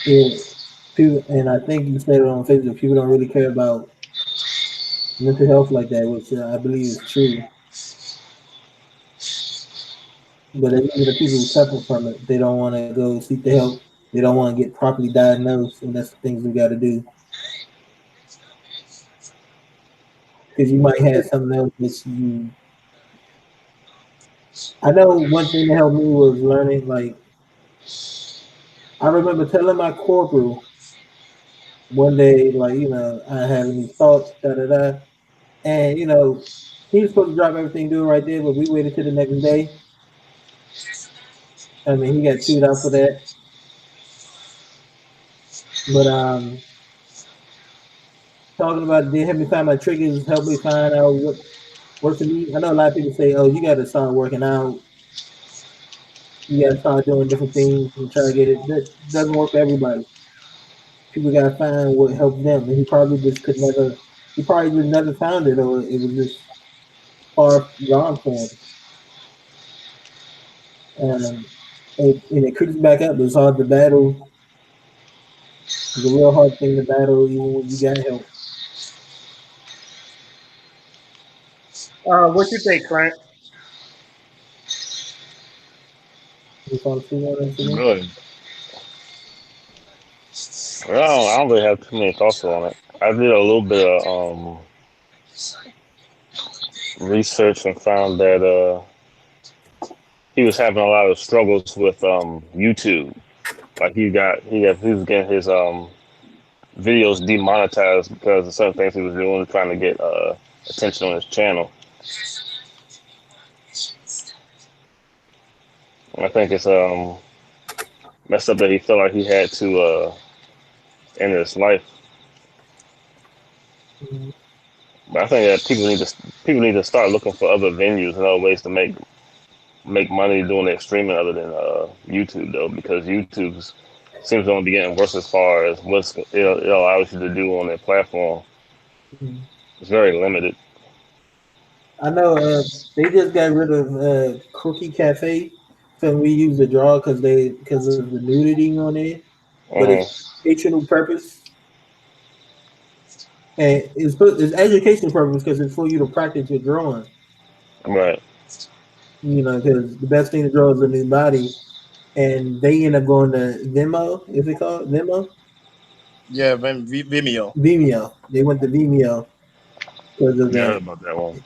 Speaker 1: yeah, people, and I think you said it on Facebook. People don't really care about mental health like that, which I believe is true. But even the people who suffer from it, they don't want to go seek the help. They don't want to get properly diagnosed, and that's the things we got to do. Because you might have something else that you. I know one thing that helped me was learning. Like I remember telling my corporal one day, like I having these thoughts, da da da, and he was supposed to drop everything, do it right there, but we waited till the next day. I mean, he got chewed out for that. But talking about they help me find my triggers, help me find out what works for me. I know a lot of people say, "Oh, you got to start working out. You got to start doing different things and try to get it." That doesn't work for everybody. People got to find what helps them, and he probably just could never. He probably just never found it, or it was just far gone for him. And it creeps back up. It's hard to battle. It's a real hard thing to battle, even when you got help.
Speaker 3: What you think, Frank?
Speaker 1: You fall asleep on this again?
Speaker 2: Really? Well, I don't really have too many thoughts on it. I did a little bit of research and found that he was having a lot of struggles with YouTube. Like he was getting his videos demonetized because of certain things he was doing, trying to get attention on his channel. And I think it's messed up that he felt like he had to end his life.
Speaker 1: Mhm.
Speaker 2: But I think that people need to start looking for other venues and other ways to make money doing their streaming other than YouTube though, because YouTube seems to only be getting worse as far as what it allows you to do on their platform.
Speaker 1: Mhm.
Speaker 2: It's very limited.
Speaker 1: I know they just got rid of Cookie Cafe, so we use the draw because of the nudity on it, but it's
Speaker 2: Uh-huh.
Speaker 1: educational purpose and it's educational purpose because it's for you to practice your drawing.
Speaker 2: Right.
Speaker 1: Because the best thing to draw is a new body, and they end up going to Vimeo. Is it called Vimeo?
Speaker 4: Yeah, Vimeo.
Speaker 1: Vimeo. They went to Vimeo because of
Speaker 2: Yeah, I heard
Speaker 1: that.
Speaker 2: about that one.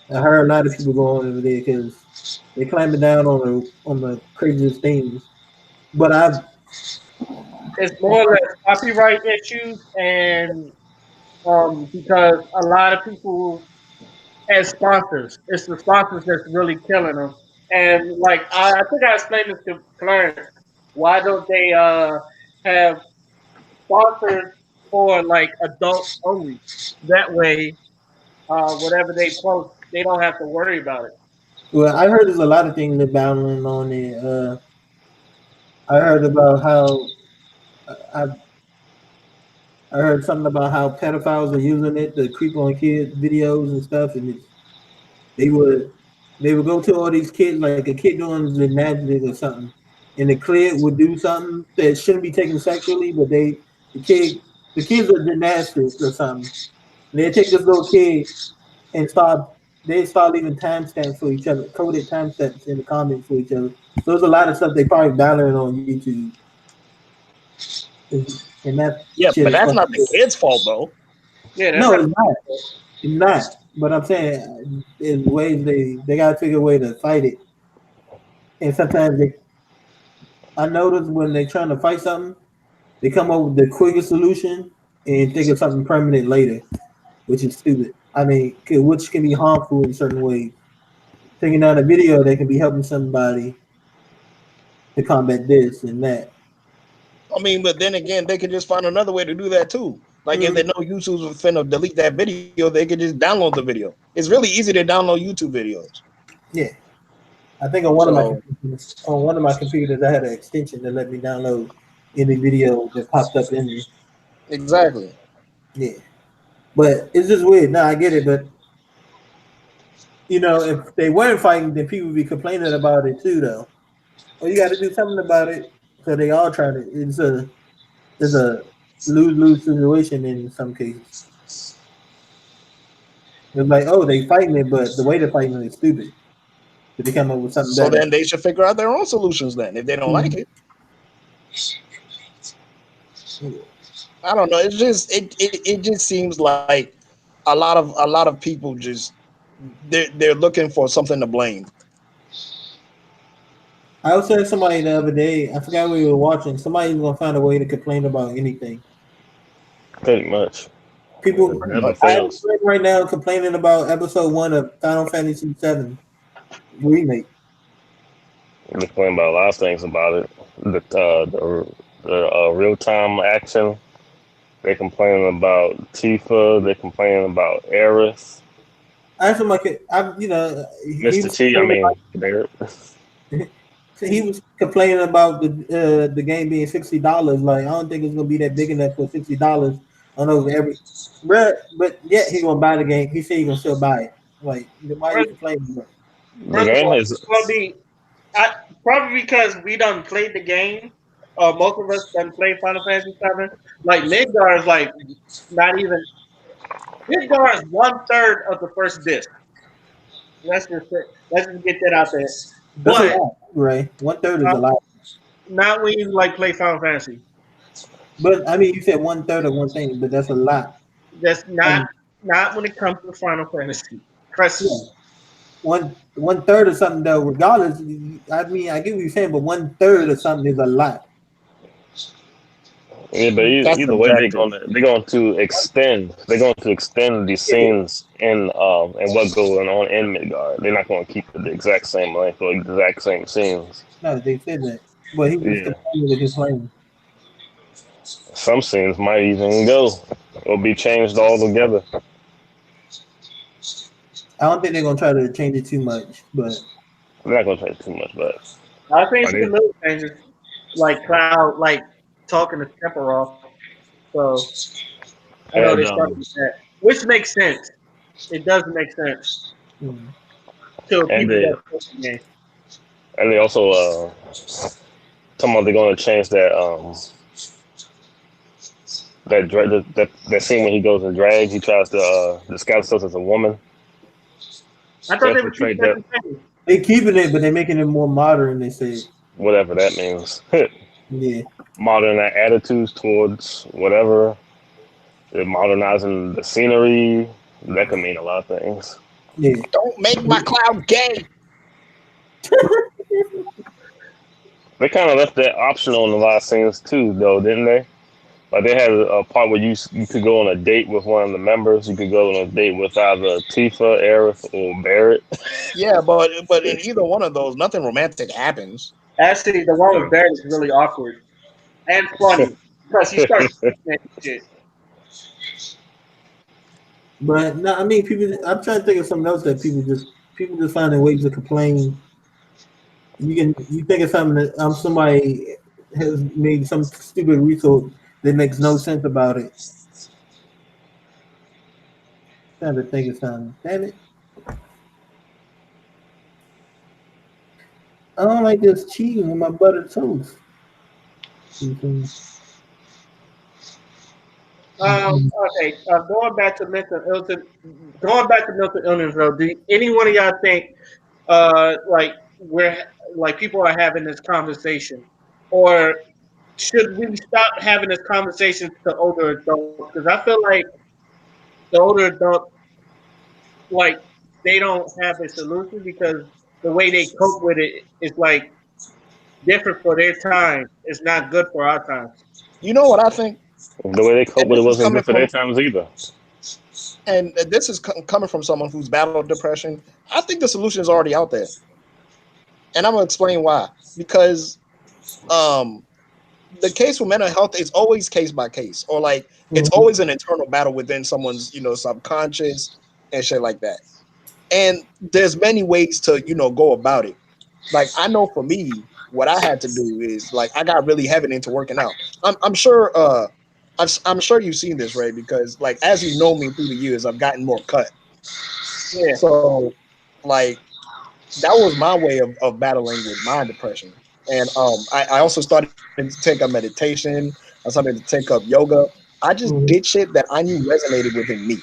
Speaker 1: I heard a lot of people going over there because they climbing down on the craziest things. But
Speaker 3: It's more or less copyright issues, and because a lot of people. as sponsors. It's the sponsors that's really killing them. And like I think I explained this to Clarence. Why don't they have sponsors for like adults only? That way, whatever they post, they don't have to worry about it.
Speaker 1: Well, I heard there's a lot of things they're battling on it. I heard about how I I heard something about how pedophiles are using it to creep on kids videos and stuff, and they would they would go to all these kids like a kid doing gymnastics or something, and the kid would do something that shouldn't be taken sexually, but the kid the kids are gymnastics or something. And they take this little kid and start leaving timestamps for each other, coded timestamps in the comments for each other. So there's a lot of stuff they probably battling on YouTube, and that
Speaker 4: Yeah,
Speaker 1: shit
Speaker 4: but
Speaker 1: is
Speaker 4: that's
Speaker 1: fucking
Speaker 4: not the
Speaker 1: good.
Speaker 4: kid's fault though.
Speaker 3: Yeah, that's
Speaker 1: No,
Speaker 3: not.
Speaker 1: it's not. It's not. But I'm saying in ways they gotta figure a way to fight it. And sometimes I notice when they're trying to fight something, they come up with the quickest solution and think of something permanent later, which is stupid. I mean, which can be harmful in certain ways. Taking down a video that can be helping somebody to combat this and that.
Speaker 4: I mean, but then again, they could just find another way to do that too. Like if they know YouTube's finna delete that video, they could just download the video. It's really easy to download YouTube videos.
Speaker 1: Yeah, I think
Speaker 4: So
Speaker 1: on one of my computers, I had an extension that let me download any video that popped up in there.
Speaker 4: exactly.
Speaker 1: Yeah, but it's just weird. No, I get it, but if they weren't fighting, then people would be complaining about it too, though. Well, you got to do something about it. So they all try to. It's a lose situation in some cases. It's like, oh, they fighting it, but the way they're fighting it is stupid. So they come up with something
Speaker 4: So
Speaker 1: better.
Speaker 4: then they should figure out their own solutions then if they don't like
Speaker 1: Mhm.
Speaker 4: it. I don't know. It's just it just seems like a lot of people just they're looking for something to blame.
Speaker 1: I was telling somebody the other day. I forgot what we were watching. Somebody's gonna find a way to complain about anything.
Speaker 2: Pretty much.
Speaker 1: People,
Speaker 2: Whatever
Speaker 1: I have a
Speaker 2: fails.
Speaker 1: friend right now complaining about episode 1 of Final Fantasy VII remake.
Speaker 2: They complain about a lot of things about it. The real time action. They complaining about Tifa. They complaining about Eris.
Speaker 1: I asked him like, he
Speaker 2: Mr.
Speaker 1: was
Speaker 2: T. I
Speaker 1: complaining
Speaker 2: mean, there.
Speaker 1: he was complaining about the game being $60. Like, I don't think it's gonna be that big enough for $60 on over every, bruh. But yet he gonna buy the game. He said he gonna still buy it. Like, then why are you
Speaker 3: First,
Speaker 1: complaining? Bro?
Speaker 2: The
Speaker 3: first of
Speaker 2: game
Speaker 3: all,
Speaker 2: is.
Speaker 3: it's gonna be probably because we done played the game. Most of us done played Final Fantasy VII. Like Midgar is like not even Midgar is 1/3 of the first disc. Let's just get that out there.
Speaker 1: That's a
Speaker 3: But
Speaker 1: lot, right? 1/3 is
Speaker 3: uh,
Speaker 1: a lot.
Speaker 3: not when you like play Final Fantasy.
Speaker 1: But I mean, you said 1/3 of one thing, but that's a lot.
Speaker 3: That's not
Speaker 1: And
Speaker 3: not when it comes to Final Fantasy. Trust
Speaker 1: yeah,
Speaker 3: me.
Speaker 1: one third of something though. Regardless, I mean, I get what you're saying, but 1/3 of something is a lot.
Speaker 2: Yeah, but
Speaker 4: That's
Speaker 2: either way,
Speaker 4: subjective.
Speaker 2: they're going to extend. They're going to extend these
Speaker 1: Yeah,
Speaker 2: scenes in and what's going on in Midgard. They're not going to keep it the exact same length or exact same scenes.
Speaker 1: no, they said that, but he was just
Speaker 2: Yeah,
Speaker 1: complaining to complain.
Speaker 2: some scenes might even go or be changed altogether.
Speaker 1: I don't think they're gonna try to change it too much, but
Speaker 2: I'm not going to change too much, but
Speaker 3: I think
Speaker 2: are
Speaker 3: some
Speaker 2: they?
Speaker 3: little changes like Cloud, like talking to Sephiroth. So I know they
Speaker 2: And
Speaker 3: started with that, which makes sense. It does make sense
Speaker 1: mm,
Speaker 3: to
Speaker 2: and
Speaker 3: people
Speaker 2: they
Speaker 3: that play the game.
Speaker 2: and they also talking about they're going to change that scene when he goes and drag. He tries to disguise himself as a woman
Speaker 3: I
Speaker 2: to
Speaker 3: thought they would keep
Speaker 2: infiltrate
Speaker 3: that
Speaker 2: that,
Speaker 3: the same.
Speaker 1: they keeping it, but they're making it more modern. They said,
Speaker 2: whatever that means.
Speaker 1: yeah,
Speaker 2: Modern attitudes towards whatever. They're modernizing the scenery. That could mean a lot of things.
Speaker 1: yeah.
Speaker 4: Don't make my Cloud gay.
Speaker 2: They kind of left that optional in a lot of scenes too, though, didn't they? Like they had a part where you could go on a date with one of the members. You could go on a date with either Tifa, Aerith, or Barrett.
Speaker 4: Yeah, but in either one of those, nothing romantic happens.
Speaker 3: Actually, the one with Barrett is really awkward and funny because he starts and shit.
Speaker 1: But no, I mean, people. I'm trying to think of something else that people just finding ways to complain. You think of something that somebody has made some stupid result that makes no sense about it. Trying to think of something. Damn it! I don't like this cheating on my buttered toast. Mhm.
Speaker 3: Okay, going back to mental illness, bro. Do any one of y'all think, like we're like people are having this conversation, or should we stop having this conversation to older adults? Because I feel like the older adults, like they don't have a solution because the way they cope with it is like different for their time. It's not good for our times.
Speaker 4: You know what I think,
Speaker 2: The way they cope
Speaker 4: and
Speaker 2: with it
Speaker 4: this is
Speaker 2: wasn't
Speaker 4: coming
Speaker 2: good for their
Speaker 4: from
Speaker 2: times either.
Speaker 4: coming from someone who's battled depression. I think the solution is already out there, and I'm gonna explain why. Because um, the case with mental health is always case by case, or like it's
Speaker 1: Mhm.
Speaker 4: always an internal battle within someone's subconscious and shit like that. And there's many ways to go about it. Like I know for me, what I had to do is like I got really heavy into working out. I'm sure I'm sure you've seen this, right? Because like as you know me through the years, I've gotten more cut.
Speaker 3: Yeah.
Speaker 4: So like that was my way of battling with my depression. And I also started to take up meditation. I started to take up yoga. I just did
Speaker 1: Mhm.
Speaker 4: shit that I knew resonated within me.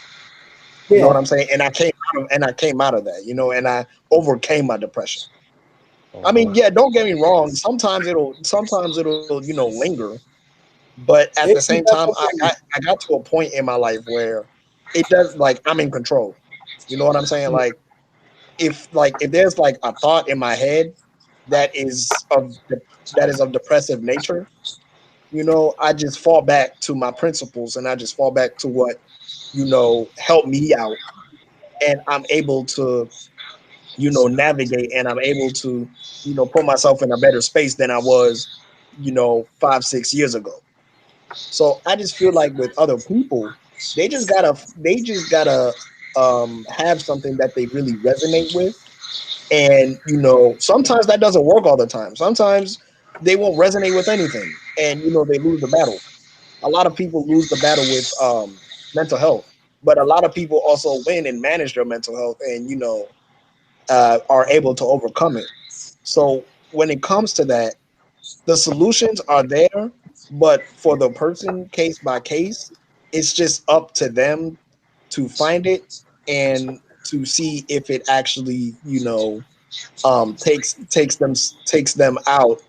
Speaker 4: You know what
Speaker 1: Yeah,
Speaker 4: I'm saying? And I came out of that, and I overcame my depression. I mean,
Speaker 2: Mhm.
Speaker 4: yeah, don't get me wrong. Sometimes it'll linger, but at the
Speaker 1: it's
Speaker 4: same time, I got to a point in my life where it does like I'm in control. You know what I'm saying? Like if there's like a thought in my head that is of that is of depressive nature, I just fall back to my principles and I just fall back to what helped me out, and I'm able to navigate, and I'm able to put myself in a better space than I was 5-6 years ago. So I just feel like with other people, they just gotta have something that they really resonate with. And sometimes that doesn't work all the time. Sometimes they won't resonate with anything, and they lose the battle. A lot of people lose the battle with mental health, but a lot of people also win and manage their mental health, and are able to overcome it. So when it comes to that, the solutions are there, but for the person, case by case, it's just up to them to find it and to see if it actually takes them out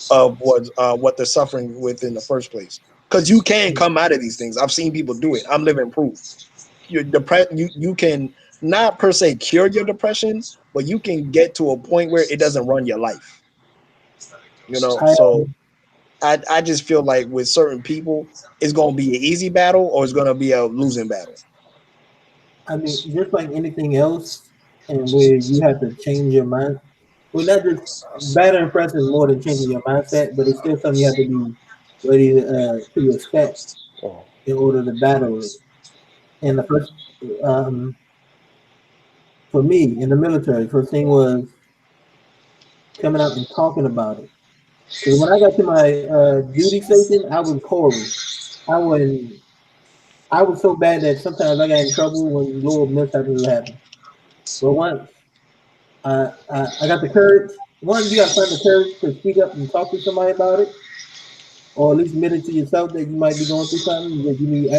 Speaker 4: of what they're suffering with in the first place. Because you can come out of these things. I've seen people do it. I'm living proof. You can not per se cure your depression, but you can get to a point where it doesn't run your life.
Speaker 1: I
Speaker 4: So I just feel like with certain people, it's gonna be an easy battle or it's gonna be a losing battle.
Speaker 1: I mean, just like anything else, and where you have to change your mind. Well, not just better impressive is more than changing your mindset, but it's still something you have to be ready to accept
Speaker 2: Oh,
Speaker 1: in order to battle it. And the first, um, for me in the military, first thing was coming out and talking about it. Because when I got to my duty station, I was horrible. I was I was so bad that sometimes I got in trouble when little mishaps would happen. But once I got the courage. One, you got to find the courage to speak up and talk to somebody about it, or at least admit it to yourself that you might be going through something that you need.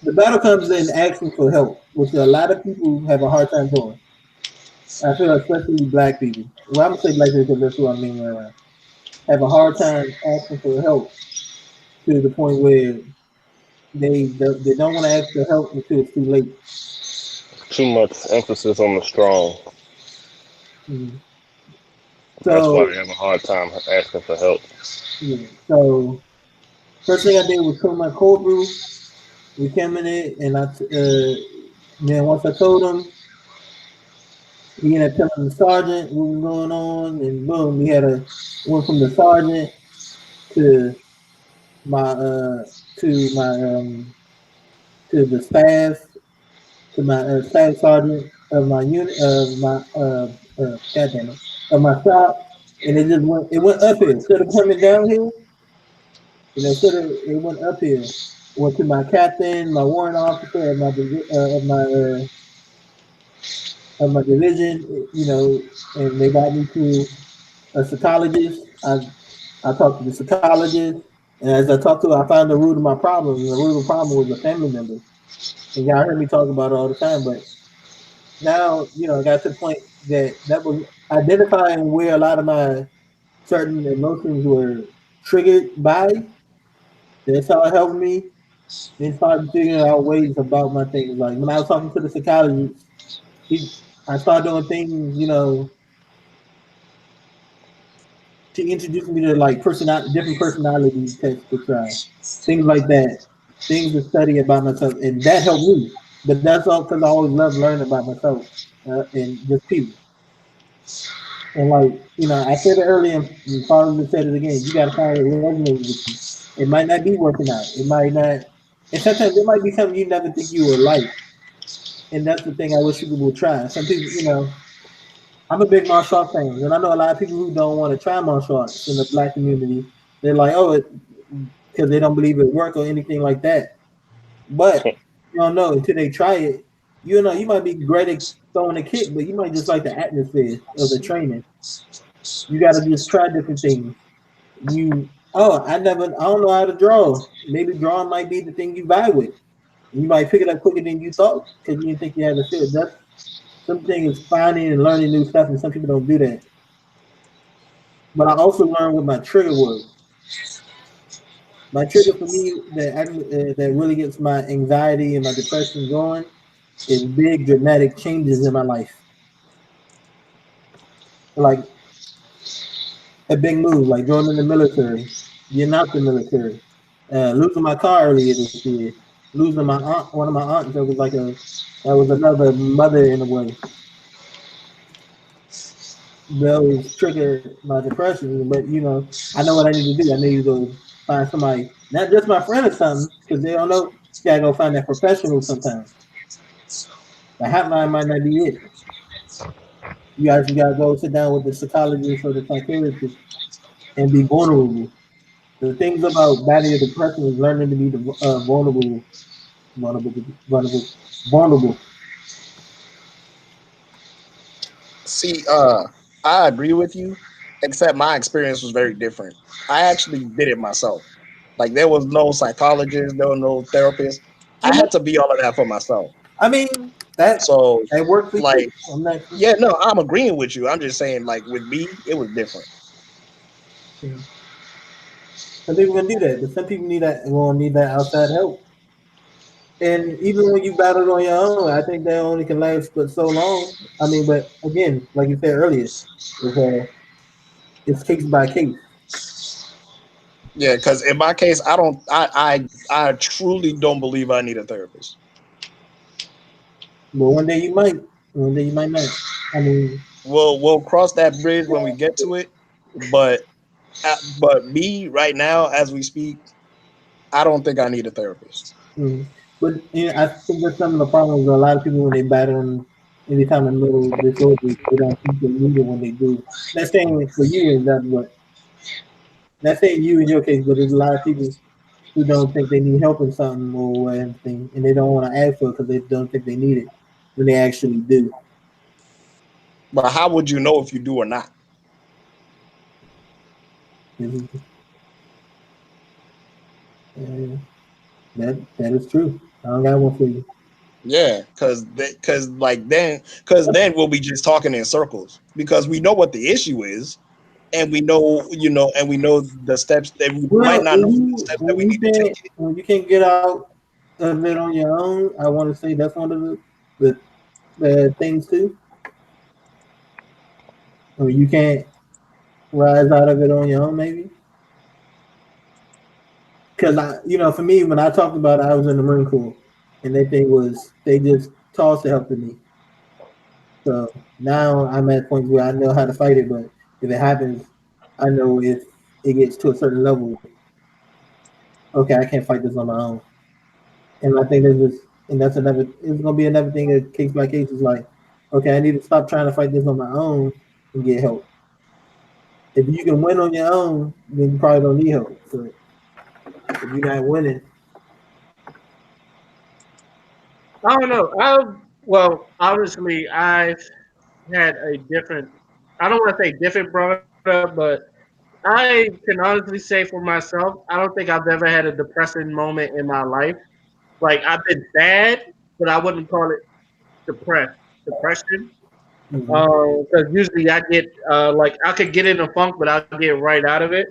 Speaker 1: The battle comes in asking for help, which a lot of people have a hard time doing. I feel especially black people. Well, I'm gonna say black people because that's what I mean around. Have a hard time asking for help to the point where they don't want to ask for help until it's too late.
Speaker 2: too much emphasis on the strong.
Speaker 1: Mhm.
Speaker 2: That's why
Speaker 1: So
Speaker 2: I have a hard time asking for help.
Speaker 1: yeah, so First thing I did was put my cold brew. We came in it, and then once I told him, he ended up telling the sergeant what was going on, and boom, we had a went from the sergeant to my to my to the staff to my staff sergeant of my unit of my God damn it, of my shop, and it went uphill instead of coming downhill. Instead of it went uphill. Went to my captain, my warrant officer of my division. And they got me to a psychologist. I talked to the psychologist, and as I talked to her, I found the root of my problem. And the root of the problem was a family member. And y'all heard me talk about it all the time, but now, I got to the point that was identifying where a lot of my certain emotions were triggered by. That's how it helped me. Then started figuring out ways about my things. Like when I was talking to the psychologist, I started doing things, she introduced me to like different personality tests to try, things like that, things to study about myself, and that helped me. But that's all because I always loved learning about myself and just people. And like I said it earlier, and probably said it again. You got to find what resonates with you. It might not be working out. It might not, and sometimes it might be something you never think you would like. And that's the thing I wish people would try. Some people, I'm a big martial art fan, and I know a lot of people who don't want to try martial arts in the black community. They're like, oh, because they don't believe it work or anything like that. But you don't know until they try it. You might be great at throwing a kick, but you might just like the atmosphere of the training. You got to just try different things. I don't know how to draw. Maybe drawing might be the thing you vibe with. You might pick it up quicker than you thought because you didn't think you had the skill. That's something is finding and learning new stuff, and some people don't do that. But I also learned what my trigger was. My trigger for me that really gets my anxiety and my depression going is big dramatic changes in my life, like a big move, like joining the military, getting out the military, losing my car earlier this year, losing my aunt, one of my aunts that was another mother in a way. Those trigger my depression, but I know what I need to do. I need to go find somebody, not just my friend or something, because they don't know. You gotta go find that professional sometimes. The hotline might not be it. You actually gotta go sit down with the psychologist or the psychiatrist and be vulnerable. The things about battling your depression is learning to be vulnerable, vulnerable, vulnerable.
Speaker 4: See, I agree with you, except my experience was very different. I actually did it myself. Like there was no psychologist, there was no therapist. I had to be all of that for myself.
Speaker 1: I mean
Speaker 4: So,
Speaker 1: that worked for
Speaker 4: like,
Speaker 1: you. I'm not.
Speaker 4: yeah, no, I'm agreeing with you. I'm just saying, like, with me, it was different.
Speaker 1: Some people can do that, but some people need that outside help. And even when you battle on your own, I think that only can last but so long. I mean, but again, like you said earlier, it's it's case by case.
Speaker 4: Yeah, because in my case, I don't, I truly don't believe I need a therapist.
Speaker 1: But one day you might, one day you might not. I mean,
Speaker 4: We'll cross that bridge when we get to it. But, me right now, as we speak, I don't think I need a therapist.
Speaker 1: mm. But I think that's some of the problems. A lot of people when they battle any kind of mental disorder, they don't think they need it when they do. Not saying for you is that what. Not saying you in your case, but there's a lot of people who don't think they need help in something or anything, and they don't want to ask for it because they don't think they need it when they actually do.
Speaker 4: But how would you know if you do or not?
Speaker 1: Mhm. And that is true. I don't got one for you.
Speaker 4: Yeah, because then we'll be just talking in circles because we know what the issue is, and we know and we know the steps that we might
Speaker 1: Well,
Speaker 4: not know the steps that we need to take it.
Speaker 1: when you can't get out of it on your own, I want to say that's one of the things too. Or you can't rise out of it on your own, maybe. because for me, when I talked about it, I was in the Marine Corps, and their thing was they just tossed the help to me. So now I'm at a point where I know how to fight it, but if it happens, I know if it gets to a certain level, okay, I can't fight this on my own. And I think that's another. It's gonna be another thing that case by case is like, okay, I need to stop trying to fight this on my own and get help. If you can win on your own, then you probably don't need help. But if you're not winning,
Speaker 3: I don't know. Well, obviously, I've had a different. I don't want to say different brother, but I can honestly say for myself, I don't think I've ever had a depressing moment in my life. Like I've been sad, but I wouldn't call it depression.
Speaker 1: mm-hmm.
Speaker 3: Because usually I get like I could get in a funk, but I'll get right out of it.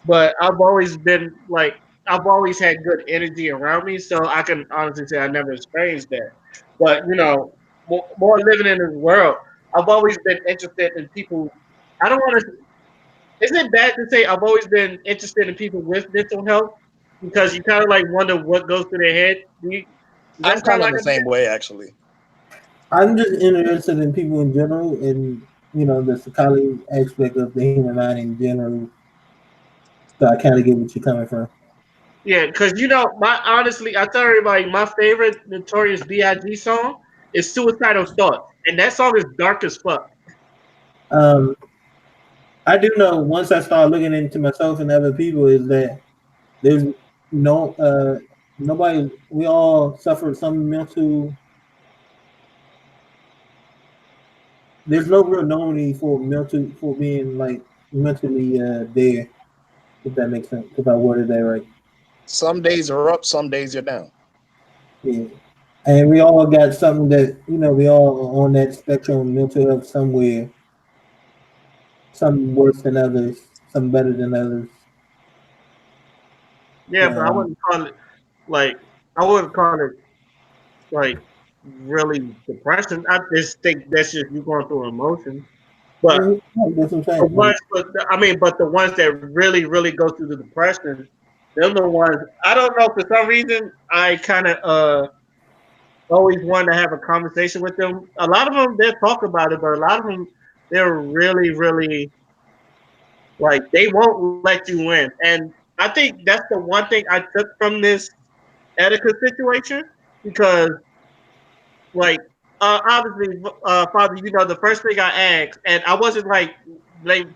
Speaker 3: But I've always been like I've always had good energy around me, so I can honestly say I never experienced that. But more living in this world, I've always been interested in people. I don't want to. Isn't it bad to say I've always been interested in people with mental health because you kind of like wonder what goes through their head? Does that
Speaker 4: I'm
Speaker 3: sound
Speaker 4: kind of
Speaker 3: like
Speaker 4: the
Speaker 3: a
Speaker 4: same way, actually.
Speaker 1: I'm just interested in people in general, and the psychology aspect of the human mind in general. So I kind of get what you're coming from.
Speaker 3: Yeah, because my honestly, I tell everybody my favorite Notorious B.I.G. song is "Suicidal Thoughts," and that song is dark as fuck.
Speaker 1: Um, I do know once I start looking into myself and other people is that there's no nobody. We all suffer some mental. There's no real normity for being like mentally there. If that makes sense, if I worded that right.
Speaker 4: Some days are up, some days you're down.
Speaker 1: Yeah. And we all got something that we all are on that spectrum of mental health somewhere. Some worse than others, some better than others.
Speaker 3: Yeah, but I
Speaker 1: Um,
Speaker 3: wouldn't call it like I wouldn't call it like really depression. I just think that's just you going through emotions. But
Speaker 1: that's what I'm
Speaker 3: the
Speaker 1: saying.
Speaker 3: ones, but the ones that really, really go through the depression, they're the ones. I don't know for some reason. I kind of always wanted to have a conversation with them. A lot of them they talk about it, but a lot of them they're really, really like they won't let you in. And I think that's the one thing I took from this etiquette situation because like obviously father, the first thing I asked, and I wasn't like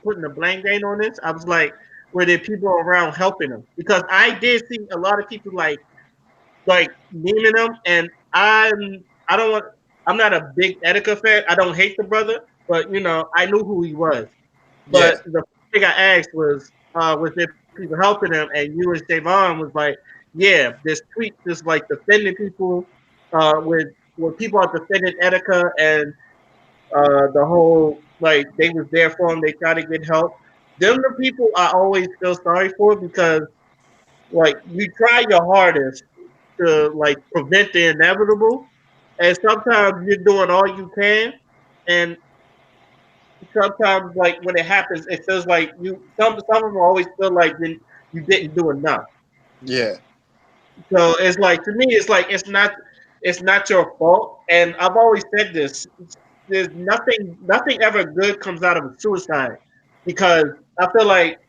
Speaker 3: putting the blame game on this. I was like, were there people around helping them? Because I did see a lot of people like naming them, and I don't want. I'm not a big Etika fan. I don't hate the brother, but I knew who he was.
Speaker 4: Yeah,
Speaker 3: But the thing I asked was there people helping him? And you and Javon was like, yeah, this tweet just like defending people, with people are defending Etika and the whole like they was there for him. They try to get help. Them the people I always feel sorry for because like you try your hardest to like prevent the inevitable, and sometimes you're doing all you can, and sometimes like when it happens, it feels like some of them always feel like you didn't do enough.
Speaker 4: yeah,
Speaker 3: So it's like to me, it's like it's not your fault. And I've always said this: there's nothing ever good comes out of a suicide because I feel like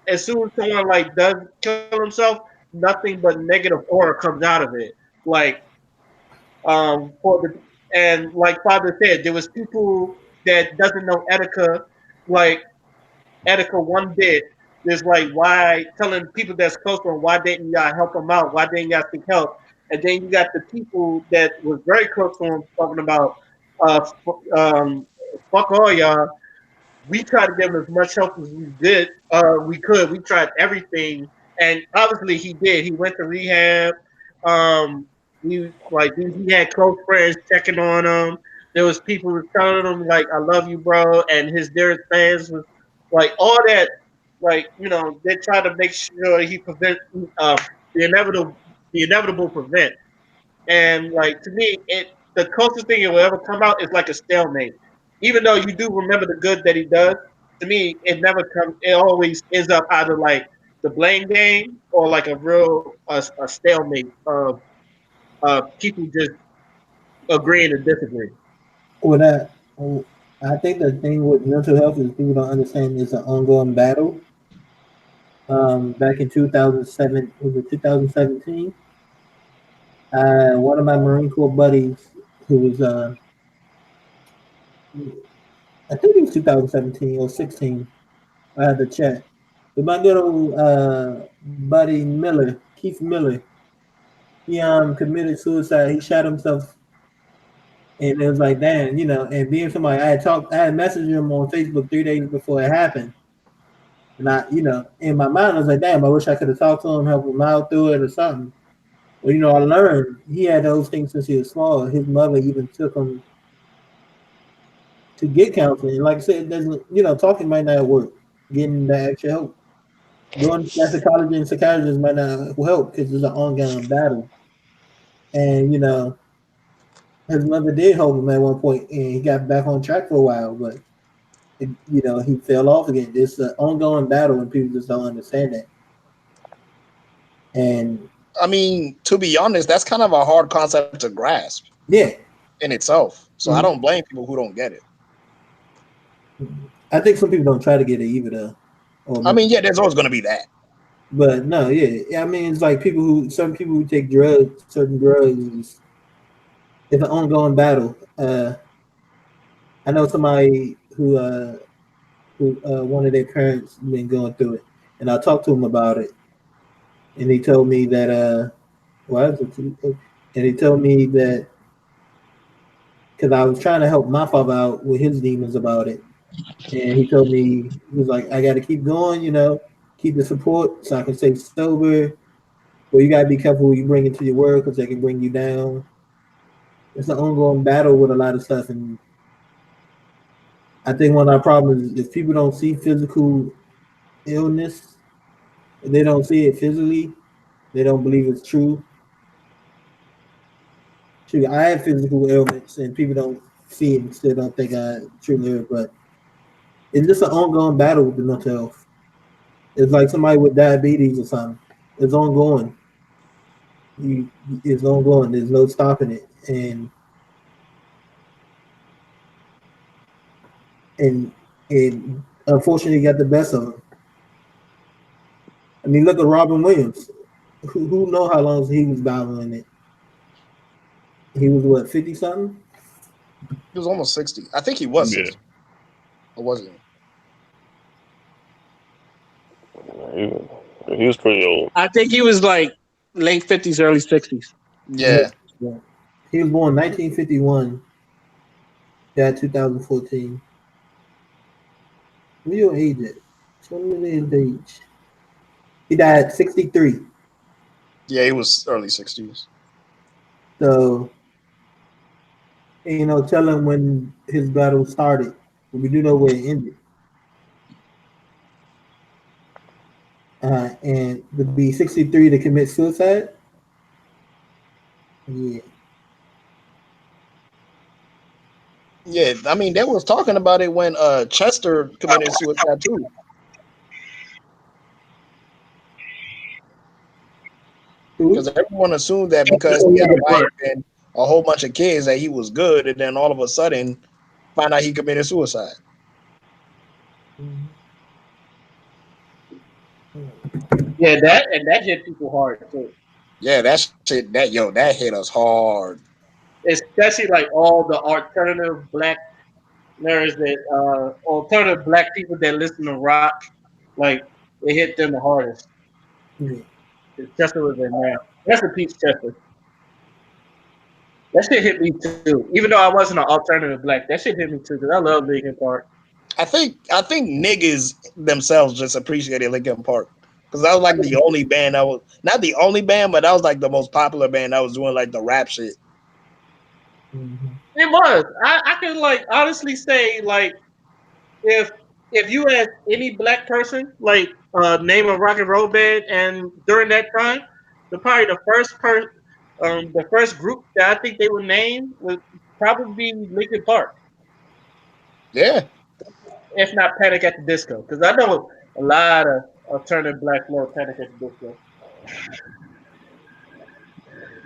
Speaker 3: as soon as someone like does kill himself, nothing but negative aura comes out of it. Like for the and like Father said, there was people that doesn't know Etika, like Etika one bit. There's like why telling people that's close to him why didn't y'all help him out? Why didn't y'all seek help? And then you got the people that was very close to him talking about fuck all y'all. We tried to give him as much help as we could. We tried everything, and obviously he did. He went to rehab. He had close friends checking on him. There was people who were telling him like "I love you, bro," and his dearest fans was like all that. Like they try to make sure he prevent the inevitable prevent. And like to me, the closest thing it will ever come out is like a stalemate. Even though you do remember the good that he does, to me it never comes. It always ends up either like the blame game or like a real a stalemate of people just agreeing to disagree?
Speaker 1: With that, I think the thing with mental health is people don't understand it's an ongoing battle. Back in 2007, was it 2017? One of my Marine Corps buddies, who was, I think it was 2017 or 16, I had to check. But my good old buddy Miller, Keith Miller, he committed suicide. He shot himself, and it was like, damn, And being somebody, I had messaged him on Facebook 3 days before it happened, and in my mind, I was like, damn, I wish I could have talked to him, help him out through it or something. Well, I learned he had those things since he was small. His mother even took him to get counseling. And like I said, it doesn't, talking might not work. Getting the extra help. Going to psychology and psychiatrist might not help because it's an ongoing battle. And, his mother did help him at one point and he got back on track for a while, but, he fell off again. It's an ongoing battle and people just don't understand that. And
Speaker 4: I mean, to be honest, that's kind of a hard concept to grasp.
Speaker 1: Yeah.
Speaker 4: In itself. So I don't blame people who don't get it.
Speaker 1: I think some people don't try to get it either, though.
Speaker 4: I mean, yeah, there's always going to be that.
Speaker 1: But no, yeah. I mean, it's like some people who take certain drugs, it's an ongoing battle. I know somebody who one of their parents been going through it, and I talked to him about it, and he told me that and he told me that because I was trying to help my father out with his demons about it, and he told me he was like, I got to keep going, keep the support so I can stay sober. But you got to be careful who you bring into your work because they can bring you down. It's an ongoing battle with a lot of stuff, and I think one of our problems is if people don't see physical illness, if they don't see it physically, they don't believe it's true. True, I have physical ailments, and people don't see it and still don't think I truly ill, but it's just an ongoing battle with the mental health. It's like somebody with diabetes or something. It's ongoing. It's ongoing. There's no stopping it, and it unfortunately got the best of him. I mean, look at Robin Williams. Who know how long he was battling it? He was what, 50 something?
Speaker 4: He was almost 60. I think he was 60. Or was he?
Speaker 2: He was pretty old.
Speaker 3: I think he was like late 50s, early 60s.
Speaker 4: Yeah.
Speaker 1: He was born 1951. Yeah, 2014. What your age at? Tell me his age. He died at 63.
Speaker 4: Yeah, he was early 60s.
Speaker 1: So, tell him when his battle started. But we do know where it ended. And to be 63 to commit suicide? Yeah.
Speaker 4: Yeah, I mean, they was talking about it when Chester committed suicide too. Because everyone assumed that because he had a wife and a whole bunch of kids that he was good, and then all of a sudden find out he committed suicide.
Speaker 3: Yeah, that hit people hard too.
Speaker 4: Yeah, that hit us hard.
Speaker 3: Especially like all the alternative black nerds alternative black people that listen to rock, like it hit them the hardest. Chester was in there. Rest in peace, Chester. That shit hit me too. Even though I wasn't an alternative black, that shit hit me too because I love Linkin Park.
Speaker 4: I think niggas themselves just appreciated Linkin Park because that was like the only band that was not the only band, but that was like the most popular band that was doing like the rap shit.
Speaker 3: It was. I can like honestly say like if you ask any black person like name a rock and roll band and during that time, the first group that I think they would name would probably be Linkin Park.
Speaker 4: Yeah.
Speaker 3: If not Panic at the Disco, because I know a lot of Alternative Black Flow, Panic at the Disco.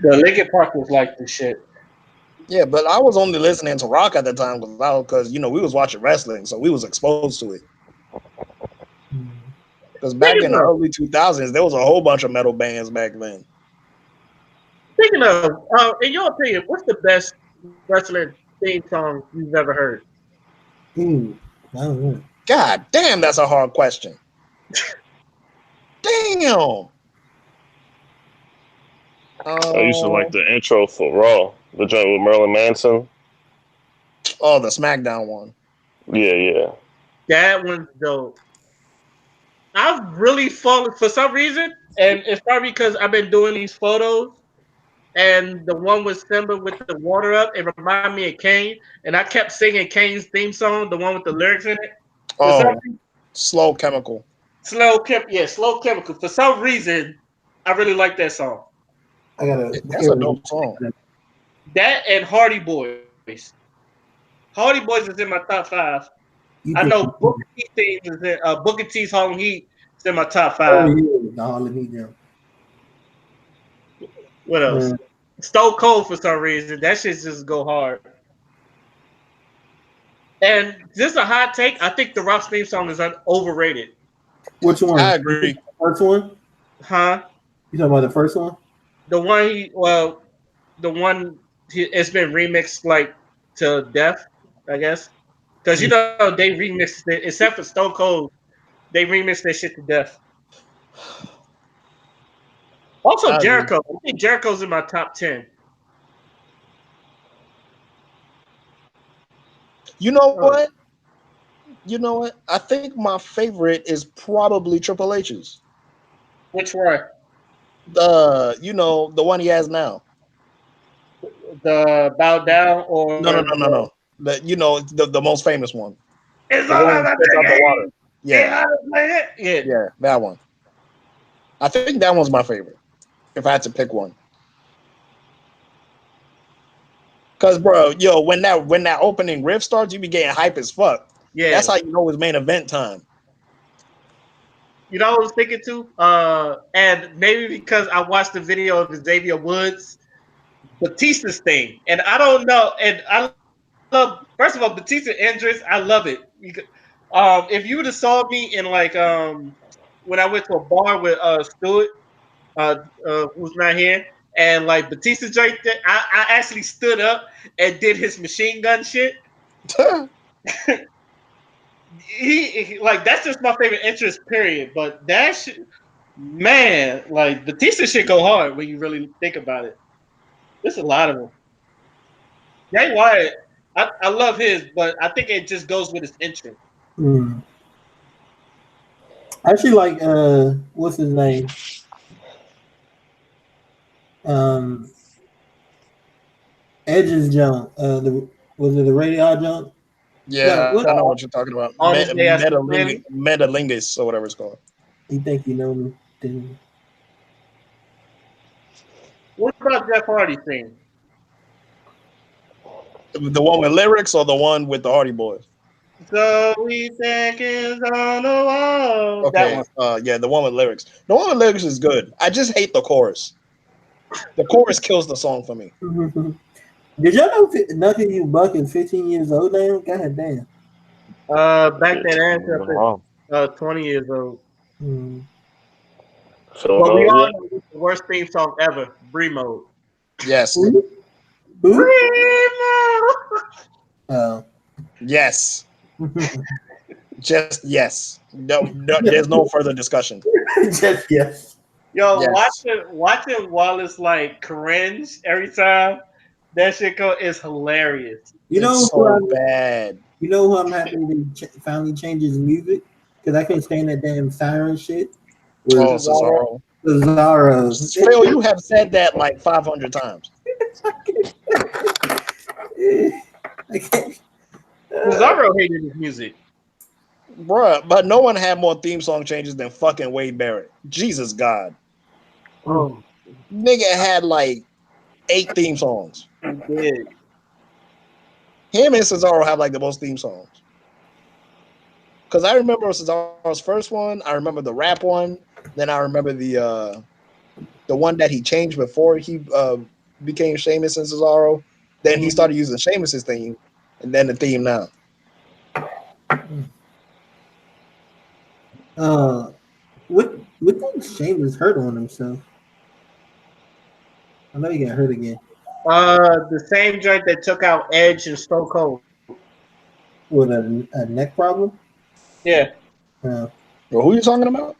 Speaker 3: The Linkin Park was like this shit.
Speaker 4: Yeah, but I was only listening to rock at the time because we was watching wrestling, so we was exposed to it. Because back in
Speaker 3: Speaking
Speaker 4: the
Speaker 3: of,
Speaker 4: early 2000s, there was a whole bunch of metal bands back then.
Speaker 3: speaking of, in your opinion, what's the best wrestler theme song you've ever heard?
Speaker 1: I don't know.
Speaker 4: God damn, that's a hard question. Damn.
Speaker 2: I used to like the intro for Raw, the joint with Marilyn Manson.
Speaker 4: Oh, the SmackDown one.
Speaker 2: Yeah.
Speaker 3: That one's dope. I've really fallen for some reason, and it's probably because I've been doing these photos. And the one with Simba with the water up, it reminded me of Kane. And I kept singing Kane's theme song, the one with the lyrics in it. For some
Speaker 4: Oh,
Speaker 3: reason,
Speaker 4: Slow Chemical.
Speaker 3: Slow Chemical. For some reason, I really like that song.
Speaker 1: I gotta
Speaker 4: That's
Speaker 1: hear
Speaker 4: a
Speaker 1: it.
Speaker 4: dope song.
Speaker 3: That and Hardy Boys. Hardy Boys is in my top 5. I
Speaker 1: You
Speaker 3: know
Speaker 1: think?
Speaker 3: Booker T things is in Booker T's Harlem Heat is in my top 5.
Speaker 1: Oh yeah, the Harlem Heat jump.
Speaker 3: What else? Stone Cold for some reason. That shit just go hard. And just a hot take, I think the Rock's theme song is overrated.
Speaker 1: Which one?
Speaker 4: I agree.
Speaker 1: The first one?
Speaker 3: Huh?
Speaker 1: You talking about the first one?
Speaker 3: The one it's been remixed like to death, I guess. Because they remixed it, except for Stone Cold, they remixed that shit to death. Also,
Speaker 4: I agree.
Speaker 3: Jericho. I think Jericho's in my top 10.
Speaker 4: You know what? I think my favorite is probably Triple H's.
Speaker 3: Which one?
Speaker 4: The one he has now.
Speaker 3: The Bow Down or
Speaker 4: No. The most famous one.
Speaker 3: It's
Speaker 4: The
Speaker 3: all
Speaker 4: one that
Speaker 3: about
Speaker 4: spits
Speaker 3: the
Speaker 4: out the water.
Speaker 3: game.
Speaker 4: Yeah,
Speaker 3: Yeah.
Speaker 4: that one. I think that one's my favorite. If I had to pick one. Cause bro, when that opening riff starts, you be getting hype as fuck.
Speaker 3: Yeah.
Speaker 4: That's how you know it's main event time.
Speaker 3: You know what I was thinking too? And maybe because I watched the video of Xavier Woods, Batista's thing. And I don't know. And I love, first of all, Batista entrance, I love it. If you would have saw me in like when I went to a bar with Stewart, who's not here, and like Batista's right there, I actually stood up and did his machine gun shit. He like that's just my favorite interest period. But that shit, man, like Batista shit go hard when you really think about it. There's a lot of them. Jay Wyatt, I love his, but I think it just goes with his entrance.
Speaker 1: I actually like what's his name? Edge's jump. Was it the radio jump?
Speaker 4: Yeah,
Speaker 1: What
Speaker 4: I know what you're talking about.
Speaker 3: All this day I see clearly.
Speaker 4: Metalingus or whatever it's called.
Speaker 1: You think you know me? Didn't
Speaker 3: What about Jeff Hardy thing?
Speaker 4: The one with lyrics or the one with the Hardy Boys?
Speaker 3: So we think is on the wall.
Speaker 4: Okay.
Speaker 3: That one.
Speaker 4: Yeah, the one with lyrics. The one with lyrics is good. I just hate the chorus. The chorus kills the song for me.
Speaker 1: Did y'all know Nothing You Buck is 15 years old now? God damn.
Speaker 3: Back then, 20 years old.
Speaker 2: So
Speaker 3: But we all know it's the worst theme song ever, Bree Mode.
Speaker 4: Yes.
Speaker 1: Who?
Speaker 3: Bree Mode.
Speaker 1: Oh.
Speaker 4: Yes. Just yes. No, there's no further discussion.
Speaker 1: Just yes.
Speaker 3: Yo,
Speaker 4: Yes.
Speaker 3: watching Wallace like cringe every time that shit is hilarious.
Speaker 1: It's
Speaker 4: so bad.
Speaker 1: You know who I'm happy to finally change his music? Because I can't stand that damn siren shit.
Speaker 4: Cesaro.
Speaker 1: Cesaro.
Speaker 4: Phil, you have said that like 500 times.
Speaker 1: I can't.
Speaker 3: Cesaro hated his music.
Speaker 4: Bruh, but no one had more theme song changes than fucking Wade Barrett. Jesus God.
Speaker 3: Oh,
Speaker 4: Nigga had like 8 theme songs.
Speaker 3: he did.
Speaker 4: Him and Cesaro have like the most theme songs. Because I remember Cesaro's first one. I remember the rap one. Then I remember the one that he changed before he became Sheamus and Cesaro. Then he started using Sheamus's theme, and then the theme now.
Speaker 1: What think Sheamus hurt on himself? I know he got hurt again.
Speaker 3: The same joint that took out Edge and Stone Cold.
Speaker 1: With a neck problem?
Speaker 3: Yeah.
Speaker 4: Well, who are you talking about?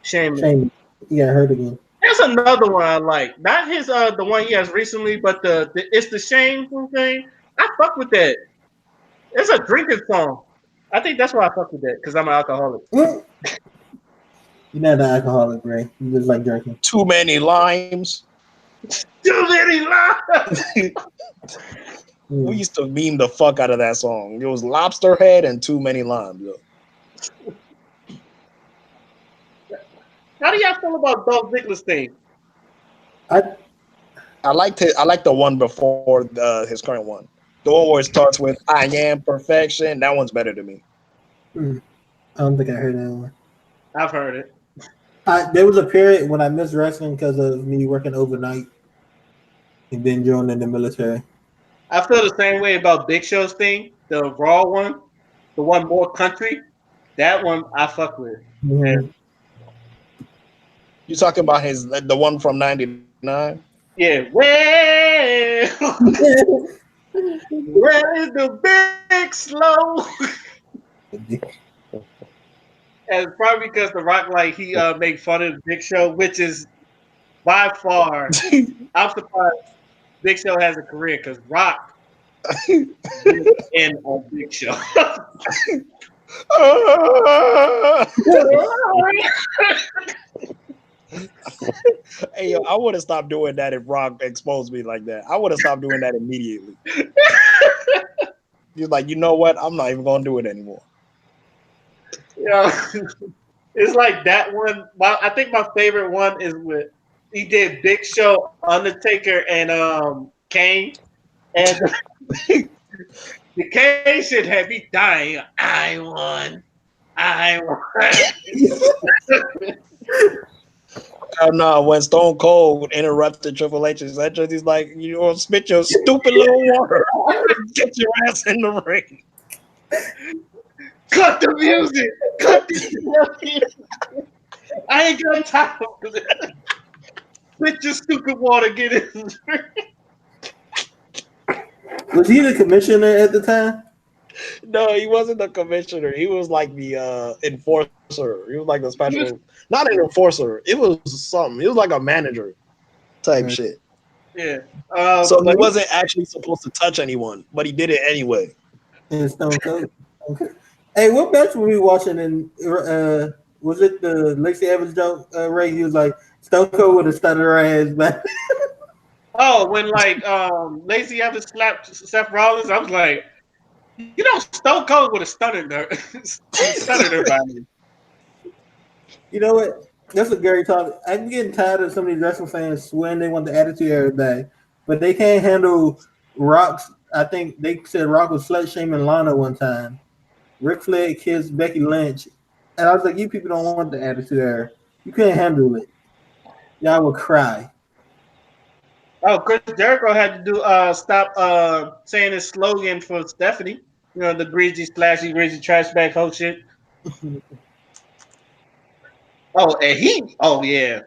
Speaker 3: Sheamus.
Speaker 1: He got hurt again.
Speaker 3: There's another one I like. Not his the one he has recently, but the it's the shameful thing. I fuck with that. It's a drinking song. I think that's why I fuck with that, because I'm an alcoholic.
Speaker 1: You're not an alcoholic, Ray. You just like drinking.
Speaker 4: Too many limes.
Speaker 3: Too many limes.
Speaker 4: We used to meme the fuck out of that song. It was Lobster Head and Too Many Limes. Yo.
Speaker 3: How do y'all feel about Dolph Ziggler's thing?
Speaker 4: I liked it. I like the one before his current one. The one where it starts with "I am perfection." That one's better to me.
Speaker 1: I don't think I heard that one.
Speaker 3: I've heard it.
Speaker 1: There was a period when I missed wrestling because of me working overnight and then joining the military.
Speaker 3: I feel the same way about Big Show's thing, the Raw one, the one more country. That one I fuck with.
Speaker 1: Mm-hmm.
Speaker 4: You talking about the one from '99?
Speaker 3: Yeah. Where is the big slow? And it's probably because The Rock, like, he make fun of the Big Show, which is by far. I'm surprised Big Show has a career, because Rock is in on Big Show.
Speaker 4: Hey, yo, I would have stopped doing that if Rock exposed me like that. I would have stopped doing that immediately. He's like, you know what? I'm not even going to do it anymore.
Speaker 3: Yeah, it's like that one. I think my favorite one is with he did Big Show, Undertaker, and Kane, and the Kane shit had me dying. I won.
Speaker 4: Oh no! When Stone Cold interrupted Triple H's entrance, he's like, "You want to spit your stupid little water? Get your ass in the ring."
Speaker 3: Cut the music. Cut the music. I ain't got time for this. Spit your stupid water. Get in.
Speaker 1: Was he the commissioner at the time?
Speaker 4: No, he wasn't the commissioner. He was like the enforcer. He was like the special, not an enforcer. It was something. He was like a manager type shit.
Speaker 3: Yeah.
Speaker 4: So he wasn't actually supposed to touch anyone, but he did it anyway.
Speaker 1: And Stone Cold. Okay. Hey, what match were we watching? And was it the Lacey Evans joke? Ray, he was like Stone Cold with a stutter ass back.
Speaker 3: Oh, when like Lacey Evans slapped Seth Rollins, I was like, you know, Stone Cold would have stunned her. Stunned her by me.
Speaker 1: You know what? That's a Gary talk. I'm getting tired of some of these wrestling fans swearing they want the attitude era back, but they can't handle Rock's. I think they said Rock was slut shaming Lana one time. Ric Flair kissed Becky Lynch, and I was like, "You people don't want the attitude era. You can't handle it. Y'all will cry."
Speaker 3: Oh, Chris Jericho had to do stop saying his slogan for Stephanie. You know, the greasy, slashy, greasy trash bag whole shit. Yeah.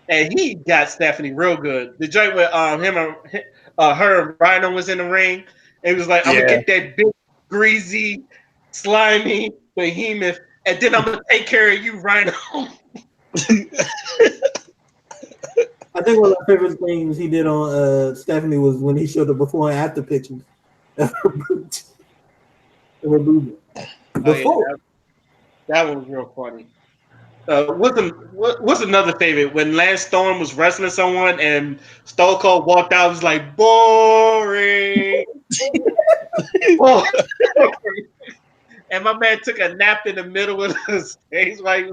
Speaker 3: And he got Stephanie real good. The joint with her and Rhino was in the ring. It was like, I'm gonna get that big, greasy, slimy behemoth, and then I'm gonna take care of you, Rhino.
Speaker 1: I think one of my favorite things he did on Stephanie was when he showed the before and after pictures of her boobs. Before.
Speaker 3: That was real funny. What's another favorite? When Lance Storm was wrestling someone and Stone Cold walked out, it was like, boring. And my man took a nap in the middle of the stage. Like,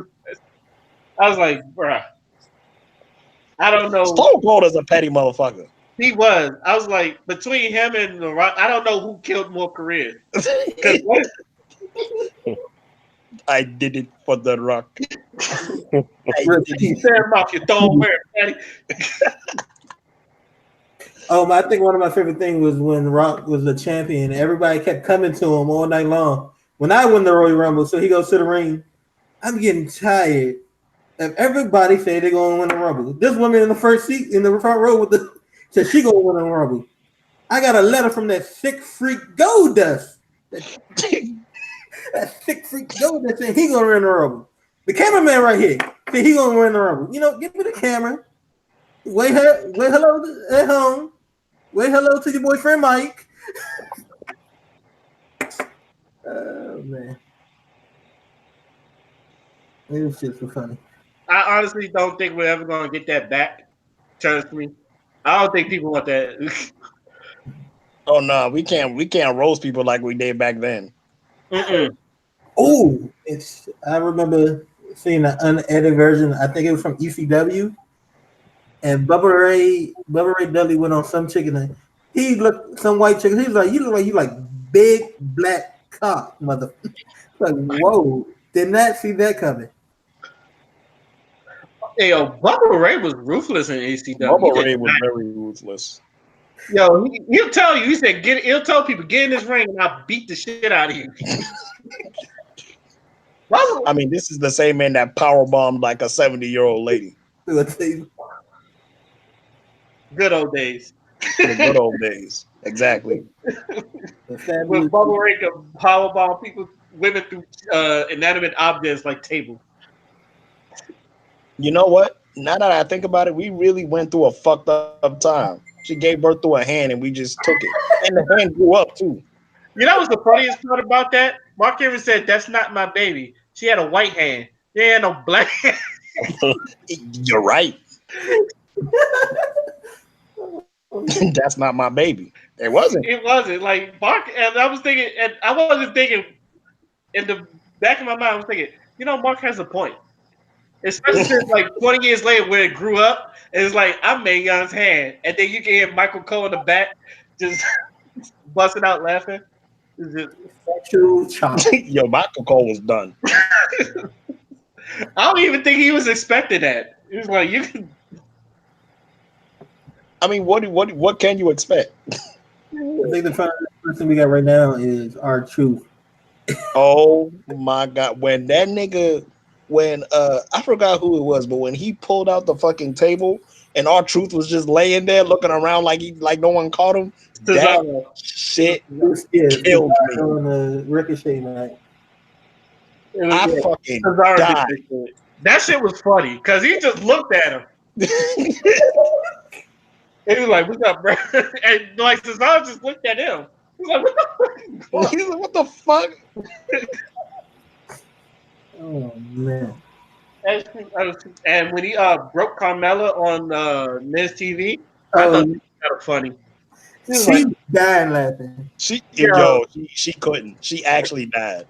Speaker 3: I was like, bruh. I don't know.
Speaker 4: Stone Cold is a petty motherfucker.
Speaker 3: He was. I was like, between him and The Rock, I don't know who killed more careers.
Speaker 4: I did it for the Rock. I did it.
Speaker 3: Tear off your thumb, Daddy.
Speaker 1: I think one of my favorite things was when Rock was the champion. Everybody kept coming to him all night long. When I won the Royal Rumble, so he goes to the ring. I'm getting tired of everybody say they're gonna win the Rumble. This woman in the first seat in the front row said she gonna win the Rumble. I got a letter from that sick freak Goldust. That sick freak Goldust saying he gonna win the Rumble. The cameraman right here said he gonna win the Rumble. Give me the camera. Wait hello at home. Wait hello to your boyfriend Mike. Oh man. It was just so funny.
Speaker 3: I honestly don't think we're ever gonna get that back. Trust me. I don't think people want that.
Speaker 4: Oh no, we can't roast people like we did back then.
Speaker 1: Oh, I remember seeing an unedited version. I think it was from ECW. And Bubba Ray Dudley went on some chicken. And he looked some white chicken. He was like, "You look like you like big black cock, mother." Like, whoa, did not see that coming.
Speaker 3: Hey, yo, Bubba Ray was ruthless in ECW.
Speaker 4: Bubba Ray was very ruthless.
Speaker 3: Yo, he'll tell you. He said, he'll tell people, get in this ring and I'll beat the shit out of you.
Speaker 4: I mean, this is the same man that powerbombed like a 70-year-old lady.
Speaker 3: Good old days.
Speaker 4: The good old days. Exactly.
Speaker 3: When Bubba Ray could powerbomb women through inanimate objects like tables.
Speaker 4: You know what? Now that I think about it, we really went through a fucked up time. She gave birth to a hand and we just took it. And the hand grew up too.
Speaker 3: You know what's the funniest part about that? Mark Henry said, "That's not my baby. She had a white hand. She had no black hand."
Speaker 4: You're right. That's not my baby. It wasn't.
Speaker 3: It wasn't. Like Mark, and I was thinking, and I wasn't thinking in the back of my mind, I was thinking, Mark has a point. Especially since like 20 years later when it grew up, it's like I'm Mae Young's hand. And then you can hear Michael Cole in the back just busting out laughing.
Speaker 4: Yo, Michael Cole was done.
Speaker 3: I don't even think he was expecting that. He was like, you can.
Speaker 4: I mean, what can you expect?
Speaker 1: I think the person we got right now is R-Truth.
Speaker 4: Oh my god. When that nigga, I forgot who it was, but when he pulled out the fucking table and R-Truth was just laying there looking around like no one caught him, that shit killed me.
Speaker 1: On the Ricochet night.
Speaker 4: I fucking died.
Speaker 3: That shit was funny because he just looked at him. And he was like, "What's up, bro?" And like Cesaro just looked at him. He's like,
Speaker 4: "What the fuck?"
Speaker 1: Oh man!
Speaker 3: And when he broke Carmella on Miz TV, I thought that was funny.
Speaker 1: She died laughing.
Speaker 4: She couldn't. She actually died.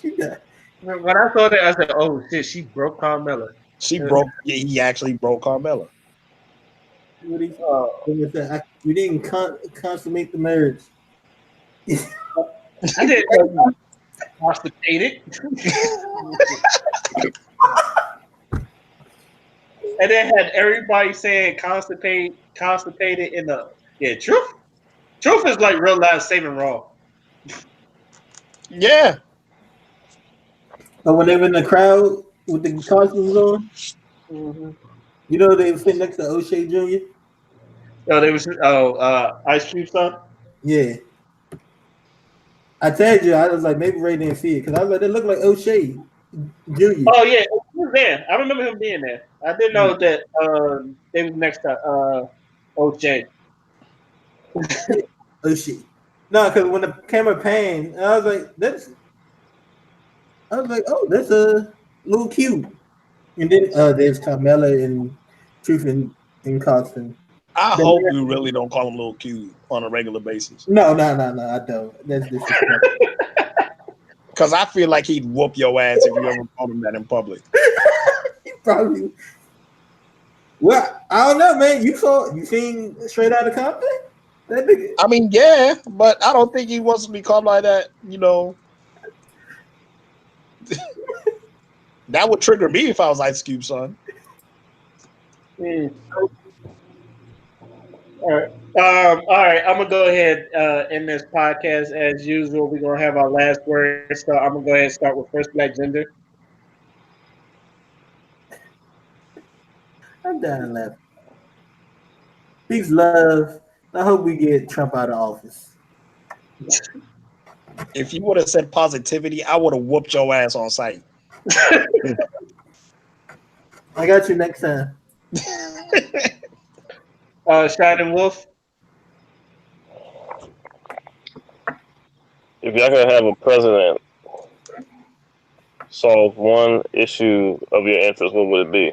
Speaker 1: She died.
Speaker 3: When I saw that, I said, "Oh shit, she broke Carmella."
Speaker 4: He actually broke Carmella.
Speaker 1: We didn't consummate the marriage.
Speaker 3: I didn't constipate it. And then had everybody saying constipated in the truth. Truth is like real life saving Raw.
Speaker 4: Yeah.
Speaker 1: But when they were in the crowd with the costumes on, they were sitting next to O'Shea Jr.
Speaker 3: Oh, they was Ice Cube son.
Speaker 1: Yeah. I told you, I was like, maybe Ray didn't see it because I was like, they look like O'Shea Jr.
Speaker 3: Oh yeah, he was there. I remember him being there. I didn't know that they was next to O'Shea.
Speaker 1: O'Shea. No, because when the camera panned, I was like, oh, that's a little cute. And then there's Carmella and Truth in costume.
Speaker 4: I hope you really don't call him Lil Q on a regular basis.
Speaker 1: No, I don't. That's disrespectful.
Speaker 4: Because I feel like he'd whoop your ass if you ever called him that in public.
Speaker 1: He probably. Well, I don't know, man. You seen Straight Outta Compton? That nigga.
Speaker 4: I mean, yeah, but I don't think he wants to be called like that. That would trigger me if I was Ice Cube, son.
Speaker 3: All right. I'm gonna go ahead in this podcast as usual. We're gonna have our last word. So I'm gonna go ahead and start with First Black Gender.
Speaker 1: I'm down left. Peace, love. I hope we get Trump out of office.
Speaker 4: If you would have said positivity, I would have whooped your ass on sight.
Speaker 1: I got you next time.
Speaker 3: Shining Wolf.
Speaker 2: If y'all could have a president solve one issue of your interest, what would it be?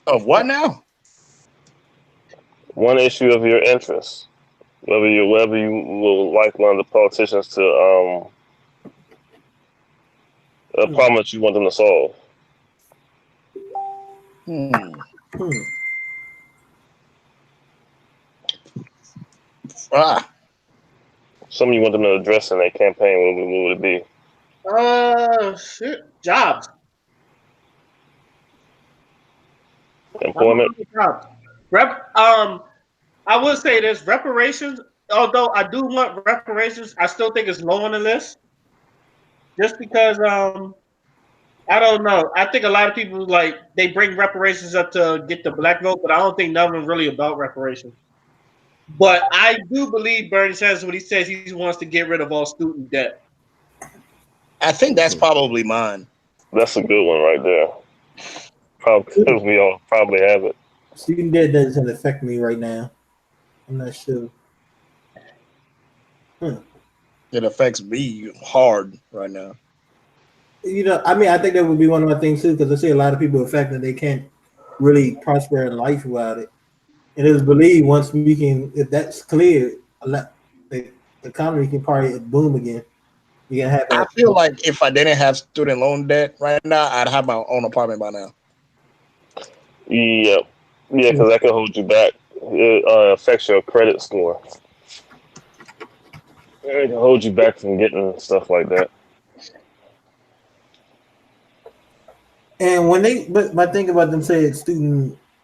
Speaker 4: Of what now?
Speaker 2: One issue of your interest. Whether you will like one of the politicians to a problem that you want them to solve. Something you want them to address in their campaign, what would it be?
Speaker 3: Shit. Jobs.
Speaker 2: Employment.
Speaker 3: Jobs. I would say this reparations. Although I do want reparations, I still think it's low on the list. Just because I don't know. I think a lot of people like they bring reparations up to get the black vote, but I don't think none of them really about reparations. But I do believe Bernie Sanders when he says he wants to get rid of all student debt.
Speaker 4: I think that's probably mine.
Speaker 2: That's a good one right there. Probably we all probably have it.
Speaker 1: Student debt doesn't affect me right now. I'm not sure.
Speaker 4: It affects me hard right now.
Speaker 1: I think that would be one of my things too, because I see a lot of people affected. They can't really prosper in life without it. And it was believed once we can, if that's clear, the economy can probably boom again. You can have.
Speaker 4: I feel like if I didn't have student loan debt right now, I'd have my own apartment by now.
Speaker 2: Yeah, because that can hold you back. It affects your credit score. It can hold you back from getting stuff like that.
Speaker 1: And when but my thing about them saying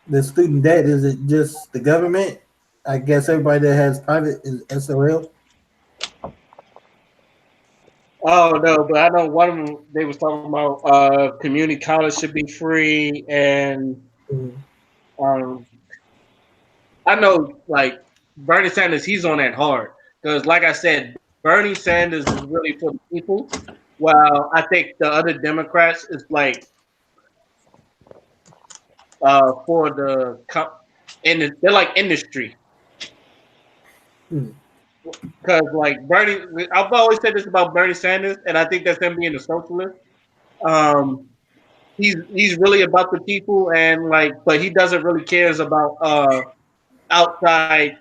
Speaker 1: the student debt, is it just the government? I guess everybody that has private is SOL.
Speaker 3: Oh no, but I know one of them they was talking about community college should be free, and I know like Bernie Sanders, he's on that hard because, like I said, Bernie Sanders is really for the people, while I think the other Democrats is like for they're like industry. Because like Bernie, I've always said this about Bernie Sanders, and I think that's him being a socialist. He's really about the people, and but he doesn't really cares about outside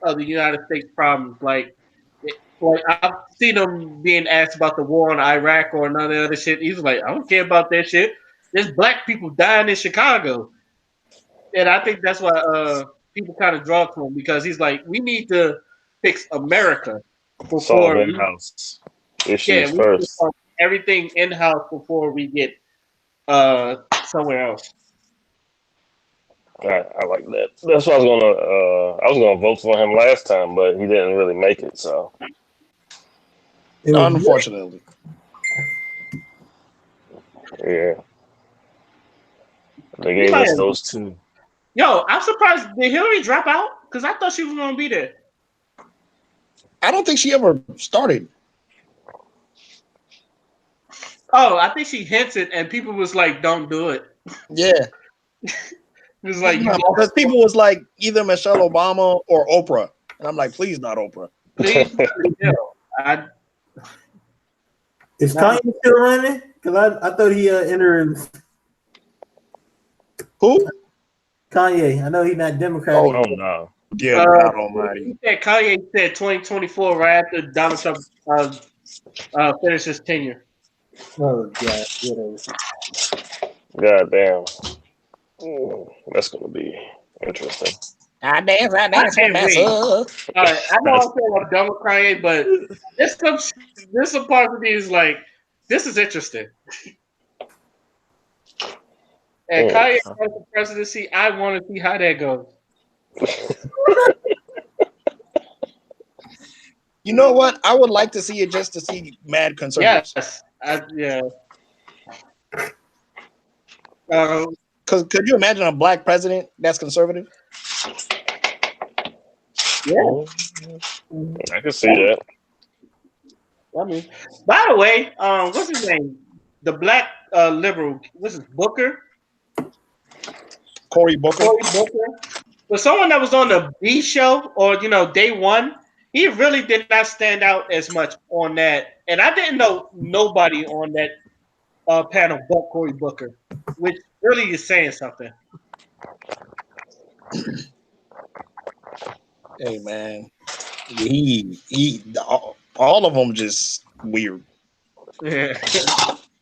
Speaker 3: of the United States problems. Like I've seen him being asked about the war in Iraq or none of the other shit. He's like, I don't care about that shit. There's black people dying in Chicago, and I think that's why people kind of draw to him because he's like, we need to fix America
Speaker 2: solve in-house issues first.
Speaker 3: Everything in-house before we get somewhere else.
Speaker 2: I like that. That's why I was gonna vote for him last time, but he didn't really make it. So
Speaker 4: unfortunately,
Speaker 2: yeah, they gave us those two.
Speaker 3: Yo, I'm surprised. Did Hillary drop out? Because I thought she was gonna be there.
Speaker 4: I don't think she ever started.
Speaker 3: Oh, I think she hinted, and people was like, "Don't do it."
Speaker 4: Yeah.
Speaker 3: It was like
Speaker 4: because people was like either Michelle Obama or Oprah, and I'm like, please not Oprah.
Speaker 3: Please,
Speaker 1: Is Kanye still running? Because I thought he entered.
Speaker 4: Who?
Speaker 1: Kanye. I know he's not Democratic.
Speaker 2: Oh no.
Speaker 4: Yeah, God Almighty.
Speaker 3: Kanye said 2024 right after Donald Trump finished his tenure.
Speaker 1: Oh God, whatever.
Speaker 2: God damn. That's gonna be interesting.
Speaker 4: I dance
Speaker 3: I
Speaker 4: with
Speaker 3: can't
Speaker 4: my
Speaker 3: wait.
Speaker 4: son.
Speaker 3: All right, I know I'm saying I'm done with Kanye, but there's some part of me is like, this is interesting. And Kanye
Speaker 2: Mm.
Speaker 3: runs the presidency. I want to see how that goes.
Speaker 4: You know what? I would like to see it just to see mad conservatives.
Speaker 3: Yes, yeah.
Speaker 4: Because could you imagine a black president that's conservative?
Speaker 3: Yeah.
Speaker 2: I can see that.
Speaker 3: I mean, by the way, what's his name? The black liberal. What's his Booker?
Speaker 4: Cory Booker.
Speaker 3: Cory Booker. For someone that was on the B show or day one, he really did not stand out as much on that. And I didn't know nobody on that panel but Cory Booker, which really is saying something.
Speaker 4: Hey man, he all of them just weird.
Speaker 3: Yeah.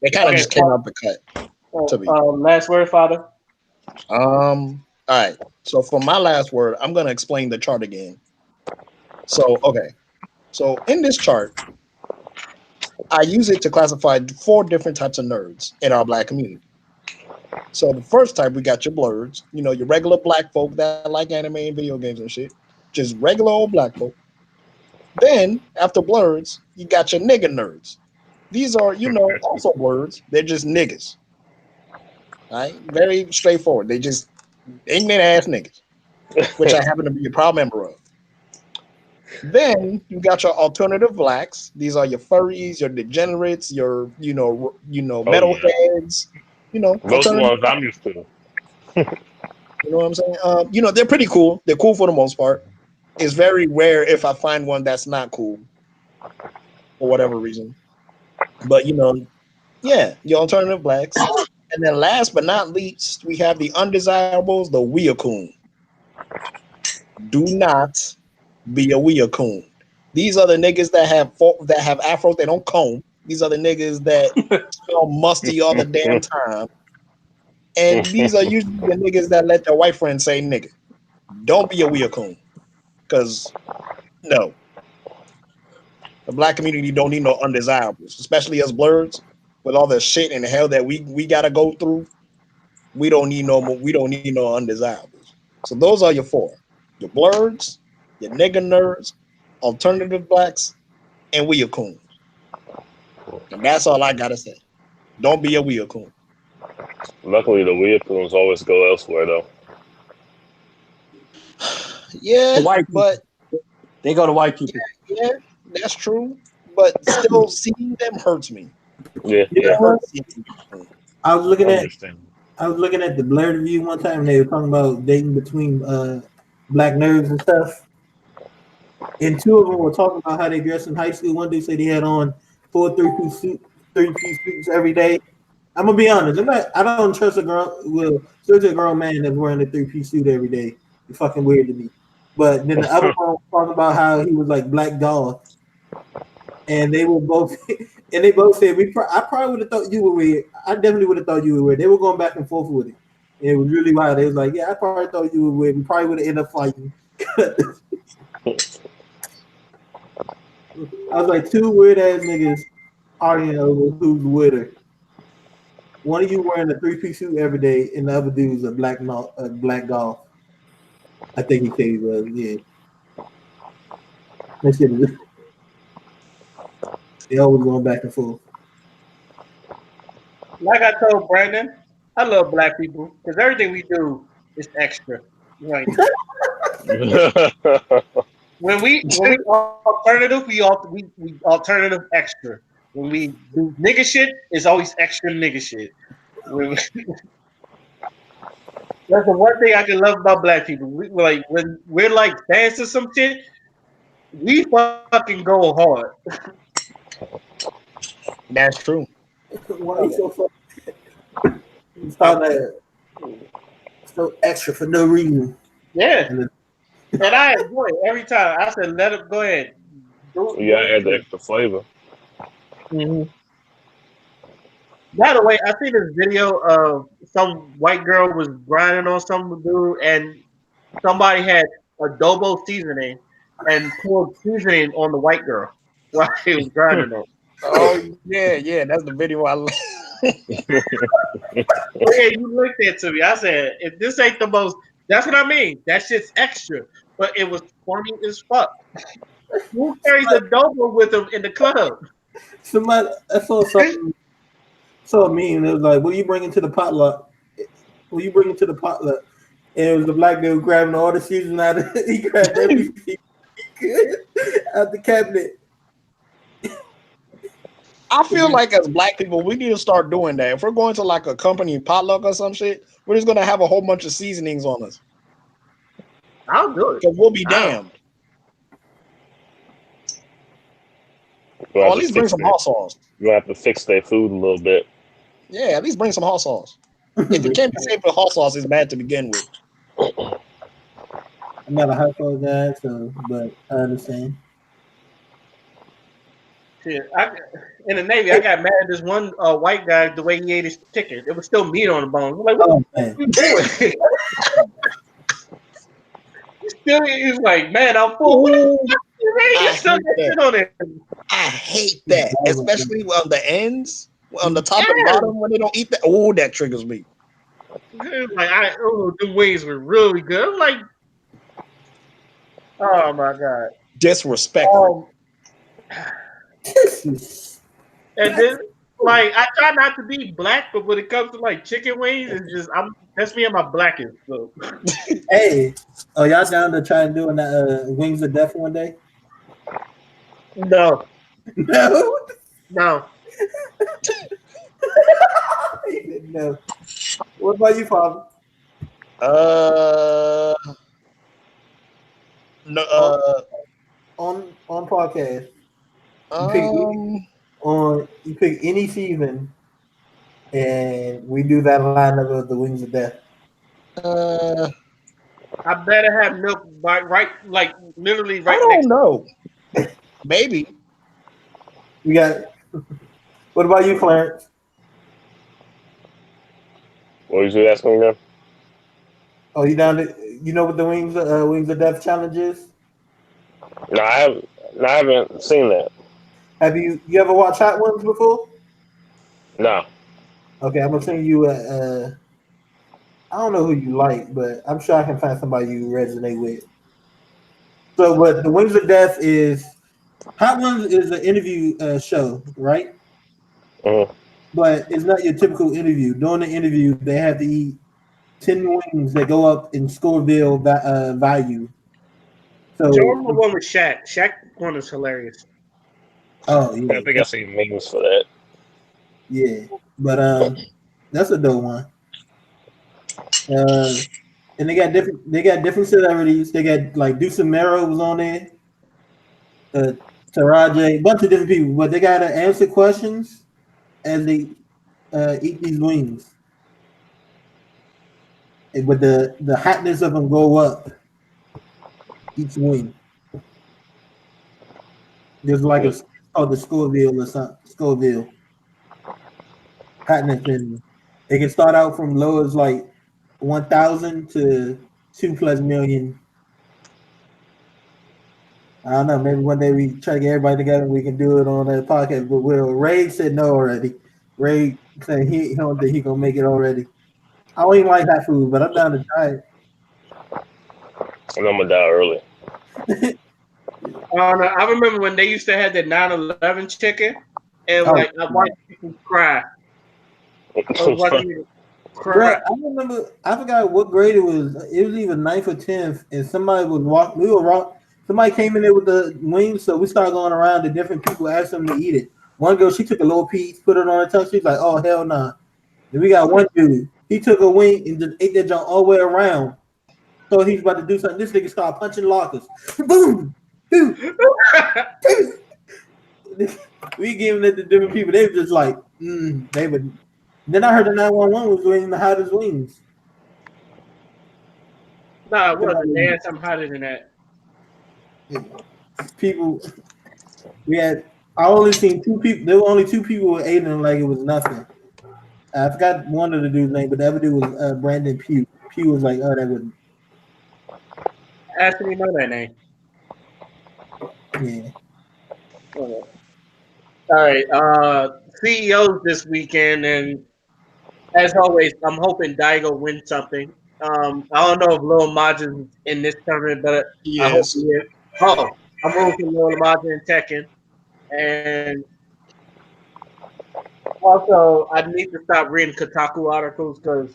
Speaker 4: They kind of
Speaker 3: Okay.
Speaker 4: just came out the cut to me.
Speaker 3: Last word, Father.
Speaker 4: All right. So for my last word, I'm gonna explain the chart again. So okay. So in this chart, I use it to classify 4 different types of nerds in our black community. So the first type, we got your blurs, your regular black folk that like anime and video games and shit, just regular old black folk. Then after blurs, you got your nigga nerds. These are, also blurs. They're just niggas. Right? Very straightforward. They just ignorant ass niggas, which I happen to be a proud member of. Then you got your alternative blacks. These are your furries, your degenerates, your metalheads.
Speaker 2: Most
Speaker 4: Alternative.
Speaker 2: ones I'm used to.
Speaker 4: You know what I'm saying? They're pretty cool. They're cool for the most part. It's very rare if I find one that's not cool for whatever reason. But yeah, your alternative blacks. And then last but not least, we have the undesirables, the weeacoon. Do not be a weeacoon. These are the niggas that have afros they don't comb. These are the niggas that smell musty all the damn time. And these are usually the niggas that let their white friends say nigga. Don't be a weeacoon. Because no. The black community don't need no undesirables, especially us blurs with all the shit and the hell that we gotta go through. We don't need no more. We don't need no undesirables. So those are your 4: your blurs, your nigga nerds, alternative blacks, and weeacoons. And that's all I gotta say. Don't be a weeacoon.
Speaker 2: Luckily, the weird ones always go elsewhere, though.
Speaker 4: Yeah,
Speaker 5: The white people.
Speaker 4: but
Speaker 5: They go to white people.
Speaker 4: yeah, that's true. But still, seeing them hurts me.
Speaker 2: Yeah,
Speaker 1: Yeah,
Speaker 4: It hurts seeing them.
Speaker 1: I was looking at
Speaker 2: understand.
Speaker 1: the Blur review one time. And they were talking about dating between black nerds and stuff. And 2 of them were talking about how they dressed in high school. One dude said he had on 4 three-piece suits every day. I'm gonna be honest. I don't trust a girl. Well, still a grown man that's wearing a 3-piece suit every day. It's fucking weird to me. But then the other one was talking about how he was like Black Goth, and they were both, and they both said I probably would have thought you were weird. I definitely would have thought you were weird. They were going back and forth with it. And it was really wild. They was like, yeah, I probably thought you were weird. We probably would have ended up fighting. I was like 2 weird ass niggas arguing over who's weirder. One of you wearing a 3-piece suit every day, and the other dude's a black golf. I think he said he was. Yeah, that shit is. They always going back and forth.
Speaker 3: Like I told Brandon, I love black people because everything we do is extra. Right. When we alternative, we alternative extra. When we do nigga shit, it's always extra nigga shit. That's the one thing I can love about black people. We're like when we're like fans of some shit, we fucking go hard.
Speaker 4: That's true.
Speaker 1: Why you so fucking so extra for no reason?
Speaker 3: Yeah, and I enjoy it every time. I said, let him go ahead.
Speaker 2: You gotta add the extra flavor.
Speaker 3: Mm-hmm. By the way, I see this video of some white girl was grinding on some dude, and somebody had adobo seasoning and poured seasoning on the white girl while he was grinding them.
Speaker 4: Oh yeah, that's the video I.
Speaker 3: Yeah, you looked at to me. I said, if this ain't the most, that's what I mean. That shit's extra, but it was funny as fuck. Who carries adobo with them in the club?
Speaker 1: Somebody, I saw something, saw a meme. It was like, "What are you bringing to the potluck? What are you bringing to the potluck?" And it was the black dude grabbing all the seasoning out of he grabbed everything he could out the cabinet.
Speaker 4: I feel like as black people, we need to start doing that. If we're going to like a company potluck or some shit, we're just gonna have a whole bunch of seasonings on us.
Speaker 3: I'll do it.
Speaker 4: Because we'll be damned.
Speaker 2: We'll
Speaker 4: Or
Speaker 2: have
Speaker 4: at
Speaker 2: to
Speaker 4: least bring
Speaker 2: fix
Speaker 4: some
Speaker 2: it.
Speaker 4: hot sauce.
Speaker 2: We'll have to fix their food a little bit.
Speaker 4: Yeah, at least bring some hot sauce. If it can't be saved with hot sauce, it's bad to begin with.
Speaker 1: I'm not a hot sauce guy, so but I understand.
Speaker 3: Shit, in the Navy, I got mad at this one white guy the way he ate his chicken. There was still meat on the bone. I'm like, what
Speaker 1: Oh man,
Speaker 3: are you doing? He was like, man, I'm full. What
Speaker 4: Ooh,
Speaker 3: you still
Speaker 4: hate
Speaker 3: got
Speaker 4: that.
Speaker 3: shit on it?
Speaker 4: I hate that, especially on the ends, on the top and
Speaker 3: Yeah.
Speaker 4: bottom when they don't eat that. Oh, that triggers me.
Speaker 3: Like, the wings were really good. I'm like, oh my god.
Speaker 4: Disrespectful.
Speaker 3: And then, like, I try not to be black, but when it comes to like chicken wings, it's just that's me and my blackest. So.
Speaker 1: Hey, are y'all down to try and doing that Wings of Death one day?
Speaker 3: No,
Speaker 1: No,
Speaker 3: no.
Speaker 1: no. What about you, Father?
Speaker 4: No.
Speaker 1: On podcast,
Speaker 4: Um.
Speaker 1: you pick any season, and we do that lineup of the Wings of Death.
Speaker 3: I better have milk like literally
Speaker 4: I
Speaker 3: right
Speaker 4: don't
Speaker 3: next.
Speaker 4: know. Maybe.
Speaker 1: We got. What about you, Clarence?
Speaker 2: What was you asking again?
Speaker 1: Oh, you down to? You know what the Wings of Death challenge is?
Speaker 2: No, I haven't seen that.
Speaker 1: Have you ever watched Hot Ones before?
Speaker 2: No.
Speaker 1: Okay, I'm gonna send you I don't know who you like, but I'm sure I can find somebody you resonate with. So, what the Wings of Death is? Hot Ones is an interview show, right?
Speaker 2: Mm-hmm.
Speaker 1: But it's not your typical interview. During the interview, they have to eat 10 wings that go up in Scoville value. So,
Speaker 3: Show them the one with Shaq. Shaq one is hilarious.
Speaker 1: oh
Speaker 2: I
Speaker 1: yeah,
Speaker 2: think I've seen memes for that.
Speaker 1: yeah. But that's a dope one. And they got different celebrities. They got like Deuce Mero was on there, Taraji, a bunch of different people. But they gotta answer questions as they eat these wings. But the hotness of them go up each wing. There's like a called the Scoville or something. Scoville hotness, and it can start out from low as like 1,000 to 2+ million. I don't know. Maybe one day we try to get everybody together and we can do it on that podcast. But Ray said no already. Ray said he don't think he gonna make it already. I don't even like that food, but I'm down to try it.
Speaker 2: And I'm gonna die early.
Speaker 3: I remember when they used to have the 9/11 chicken, and like I watched people cry. I was watching people cry.
Speaker 1: Bruh, I remember. I forgot what grade it was. It was either 9th or 10th, and somebody was walking. We were wrong. Somebody came in there with the wings, so we started going around to different people, asking them to eat it. One girl, she took a little piece, put it on her tongue. She's like, "Oh hell no!" Nah. Then we got one dude. He took a wing and just ate that junk all the way around. So he's about to do something. This nigga started punching lockers. Boom, boom. We giving it to different people. They were just like, they would. Then I heard the 911 was doing the hottest wings.
Speaker 3: Nah, it wasn't. They had something hotter than that.
Speaker 1: People, we had. I only seen 2 people. There were only 2 people who ate it like it was nothing. I forgot one of the dude's name, but the other dude was Brandon Pugh. Pugh was like, "Oh, that wouldn't."
Speaker 3: actually know that name.
Speaker 1: Yeah.
Speaker 3: All right. CEOs this weekend, and as always, I'm hoping Daigo wins something. I don't know if Lil Majin's in this tournament, but
Speaker 4: He
Speaker 3: I hope he
Speaker 4: is.
Speaker 3: is. Oh, I'm rooting for Lil Majin and Tekken. And also, I need to stop reading Kotaku articles because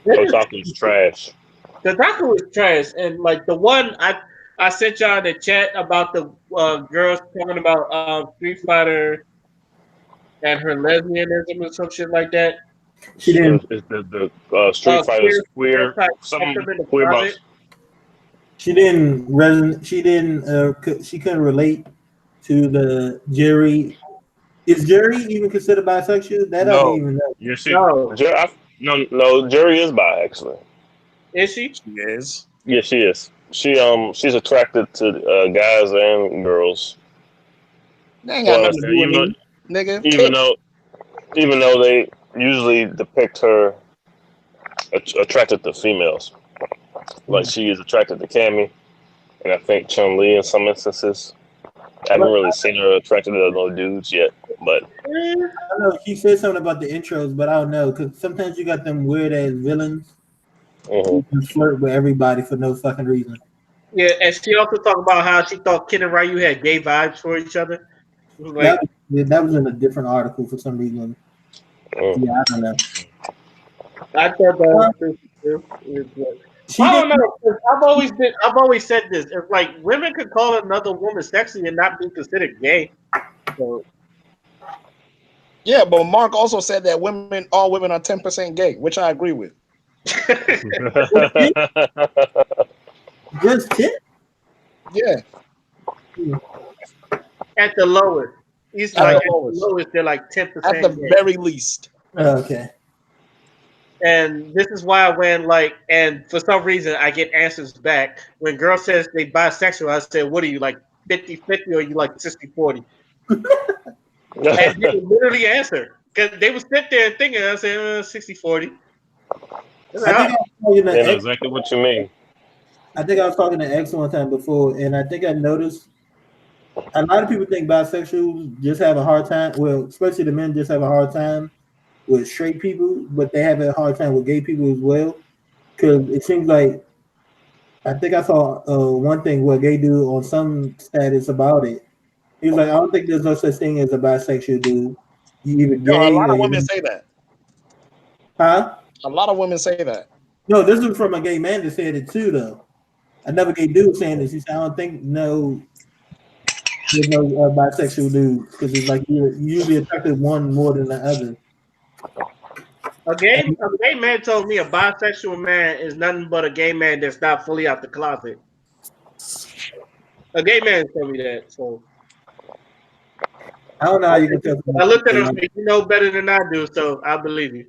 Speaker 2: Kotaku's trash.
Speaker 3: Kotaku is trash. And like the one I sent y'all in the chat about the girls talking about Street Fighter and her lesbianism or some shit like that.
Speaker 1: She didn't.
Speaker 2: The Street Fighter's
Speaker 3: Queer
Speaker 2: queer,
Speaker 3: type
Speaker 2: some
Speaker 3: spectrum in the
Speaker 2: queer
Speaker 3: closet.
Speaker 2: about.
Speaker 1: She didn't. She didn't. She couldn't relate to the Jerry. Is Jerry even considered bisexual? That I didn't
Speaker 4: No,
Speaker 1: even know.
Speaker 2: Yeah,
Speaker 3: No,
Speaker 2: no, Jerry is bi actually.
Speaker 3: is she?
Speaker 4: she is.
Speaker 2: Yeah, she is. She's attracted to guys and girls.
Speaker 4: They ain't got
Speaker 2: But
Speaker 4: nothing to do with me, nigga.
Speaker 2: even though they usually depict her attracted to females, like she is attracted to Cammy, and I think Chun Li in some instances. I haven't really seen her attracted to no dudes yet, but
Speaker 1: I don't know. She said something about the intros, but I don't know because sometimes you got them weird ass villains who just flirt with everybody for no fucking reason.
Speaker 3: Yeah, and she also talked about how she thought Kid and Ryu had gay vibes for each other. It was like,
Speaker 1: That was in a different article for some reason. Yeah, I don't know.
Speaker 3: I thought that was pretty true.
Speaker 1: She
Speaker 3: I don't
Speaker 1: didn't.
Speaker 3: know. 'Cause I've always said this. If like women could call another woman sexy and not be considered gay. So
Speaker 4: Yeah, but Mark also said that all women are 10% gay, which I agree with.
Speaker 1: Just 10?
Speaker 4: Yeah,
Speaker 3: at the lowest, he's
Speaker 4: at
Speaker 3: like
Speaker 4: the
Speaker 3: at the lowest, they're like 10%.
Speaker 4: at the very least.
Speaker 1: Okay.
Speaker 3: And this is why when like, and for some reason I get answers back when girl says they bisexual. I said, what are you like 50-50 or you like 60-40? And they would literally answer because they would sit there and thinking. I said 60-40.
Speaker 1: I think I was talking
Speaker 2: they
Speaker 1: to
Speaker 2: know
Speaker 1: X.
Speaker 2: exactly what you mean.
Speaker 1: I think I was talking to X one time before, and I think I noticed a lot of people think bisexuals just have a hard time. Well, especially the men just have a hard time with straight people, but they have a hard time with gay people as well. Because it seems like I think I saw one thing where gay dude on some status about it. He was like, I don't think there's no such thing as a bisexual dude. You either
Speaker 4: Yo, a
Speaker 1: gay
Speaker 4: lot
Speaker 1: or
Speaker 4: of
Speaker 1: you're
Speaker 4: women
Speaker 1: not.
Speaker 4: say that.
Speaker 1: Huh?
Speaker 4: A lot of women say that.
Speaker 1: No, this was from a gay man that said it too, though. Another gay dude saying this. He said, I don't think there's no bisexual dudes because it's like you're usually attracted one more than the other.
Speaker 3: A gay man told me a bisexual man is nothing but a gay man that's not fully out the closet. A gay man told me that. So
Speaker 1: I don't know how you can tell
Speaker 3: I looked at him
Speaker 1: someone.
Speaker 3: and said, you know better than I do, so I believe you.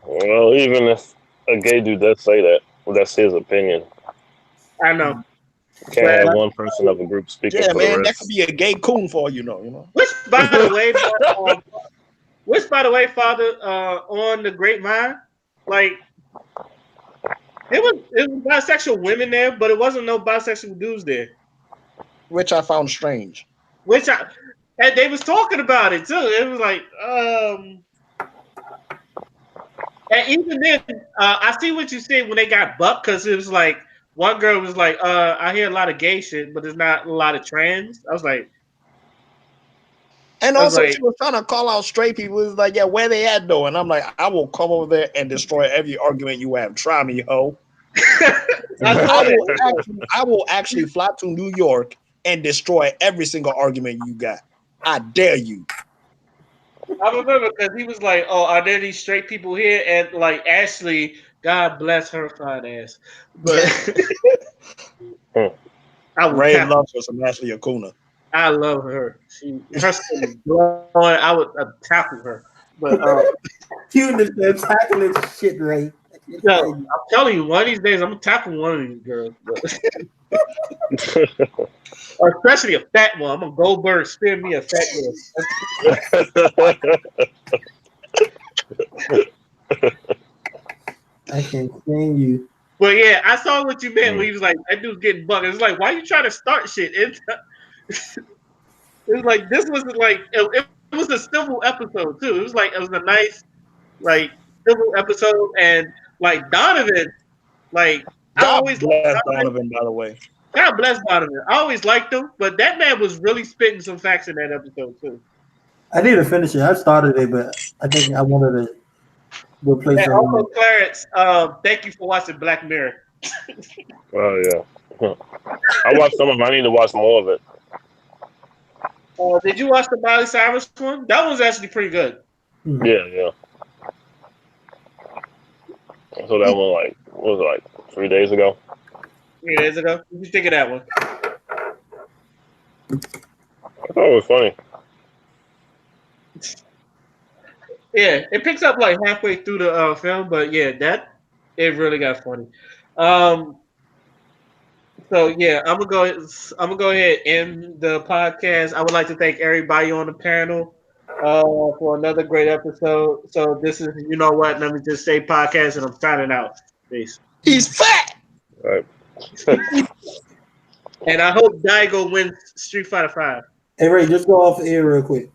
Speaker 2: Well, even if a gay dude does say that, well, that's his opinion.
Speaker 3: I know.
Speaker 2: Can't have one person of a group speaking
Speaker 4: Yeah,
Speaker 2: for
Speaker 4: man,
Speaker 2: the
Speaker 4: that could
Speaker 2: rest.
Speaker 4: be a gay coon for all you know. You know.
Speaker 3: Which, by the way, Father, on the Grapevine, like it was bisexual women there, but it wasn't no bisexual dudes there.
Speaker 4: Which I found strange.
Speaker 3: And they was talking about it too. It was like, and even then, I see what you said when they got bucked because it was like one girl was like, I hear a lot of gay shit, but there's not a lot of trans. I was like,
Speaker 4: And also, she was trying to call out straight people. It was like, yeah, where they at though? And I'm like, I will come over there and destroy every argument you have. Try me, ho. I will actually fly to New York and destroy every single argument you got. I dare you.
Speaker 3: I remember because he was like, "Oh, are there these straight people here?" And like Ashley, God bless her fine ass, but I would
Speaker 4: Ray
Speaker 3: tackle.
Speaker 4: loves her some Ashley Acuna.
Speaker 3: I love her. Her skin is glowing. I would tackle her, but
Speaker 1: Cuteness, man, tackling shit, Ray.
Speaker 3: yo, I'm telling you, one of these days I'm gonna tackle one of these girls, or especially a fat one. I'm gonna Goldberg spear me a fat girl.
Speaker 1: I can't stand you.
Speaker 3: But yeah, I saw what you meant when he was like, that dude's getting bugged. It's like, why are you trying to start shit? It's like this was like it was a civil episode too. It was like it was a nice like civil episode, and like Donovan, like I
Speaker 4: God
Speaker 3: always
Speaker 4: bless Donovan, by the way.
Speaker 3: God bless Donovan. I always liked him, but that man was really spitting some facts in that episode too.
Speaker 1: I need to finish it. I started it, but I think I wanted to replace
Speaker 3: And
Speaker 1: it.
Speaker 3: also, Clarence, thank you for watching Black Mirror.
Speaker 2: Oh yeah. I watched some of it. I need to watch more of it.
Speaker 3: Did you watch the Miley Cyrus one? That one's actually pretty good.
Speaker 2: Yeah. I saw that one like what was it, like 3 days ago?
Speaker 3: 3 days ago. What did you think of that one?
Speaker 2: I thought it was funny.
Speaker 3: Yeah, it picks up like halfway through the film, but yeah, it really got funny. So yeah, I'm gonna go ahead and end the podcast. I would like to thank everybody on the panel for another great episode. So this is You Know What? Let me just say podcast, and I'm signing out. Peace.
Speaker 4: He's fat.
Speaker 2: All right.
Speaker 3: And I hope Daigo wins Street Fighter 5.
Speaker 1: Hey Ray, just go off the air real quick.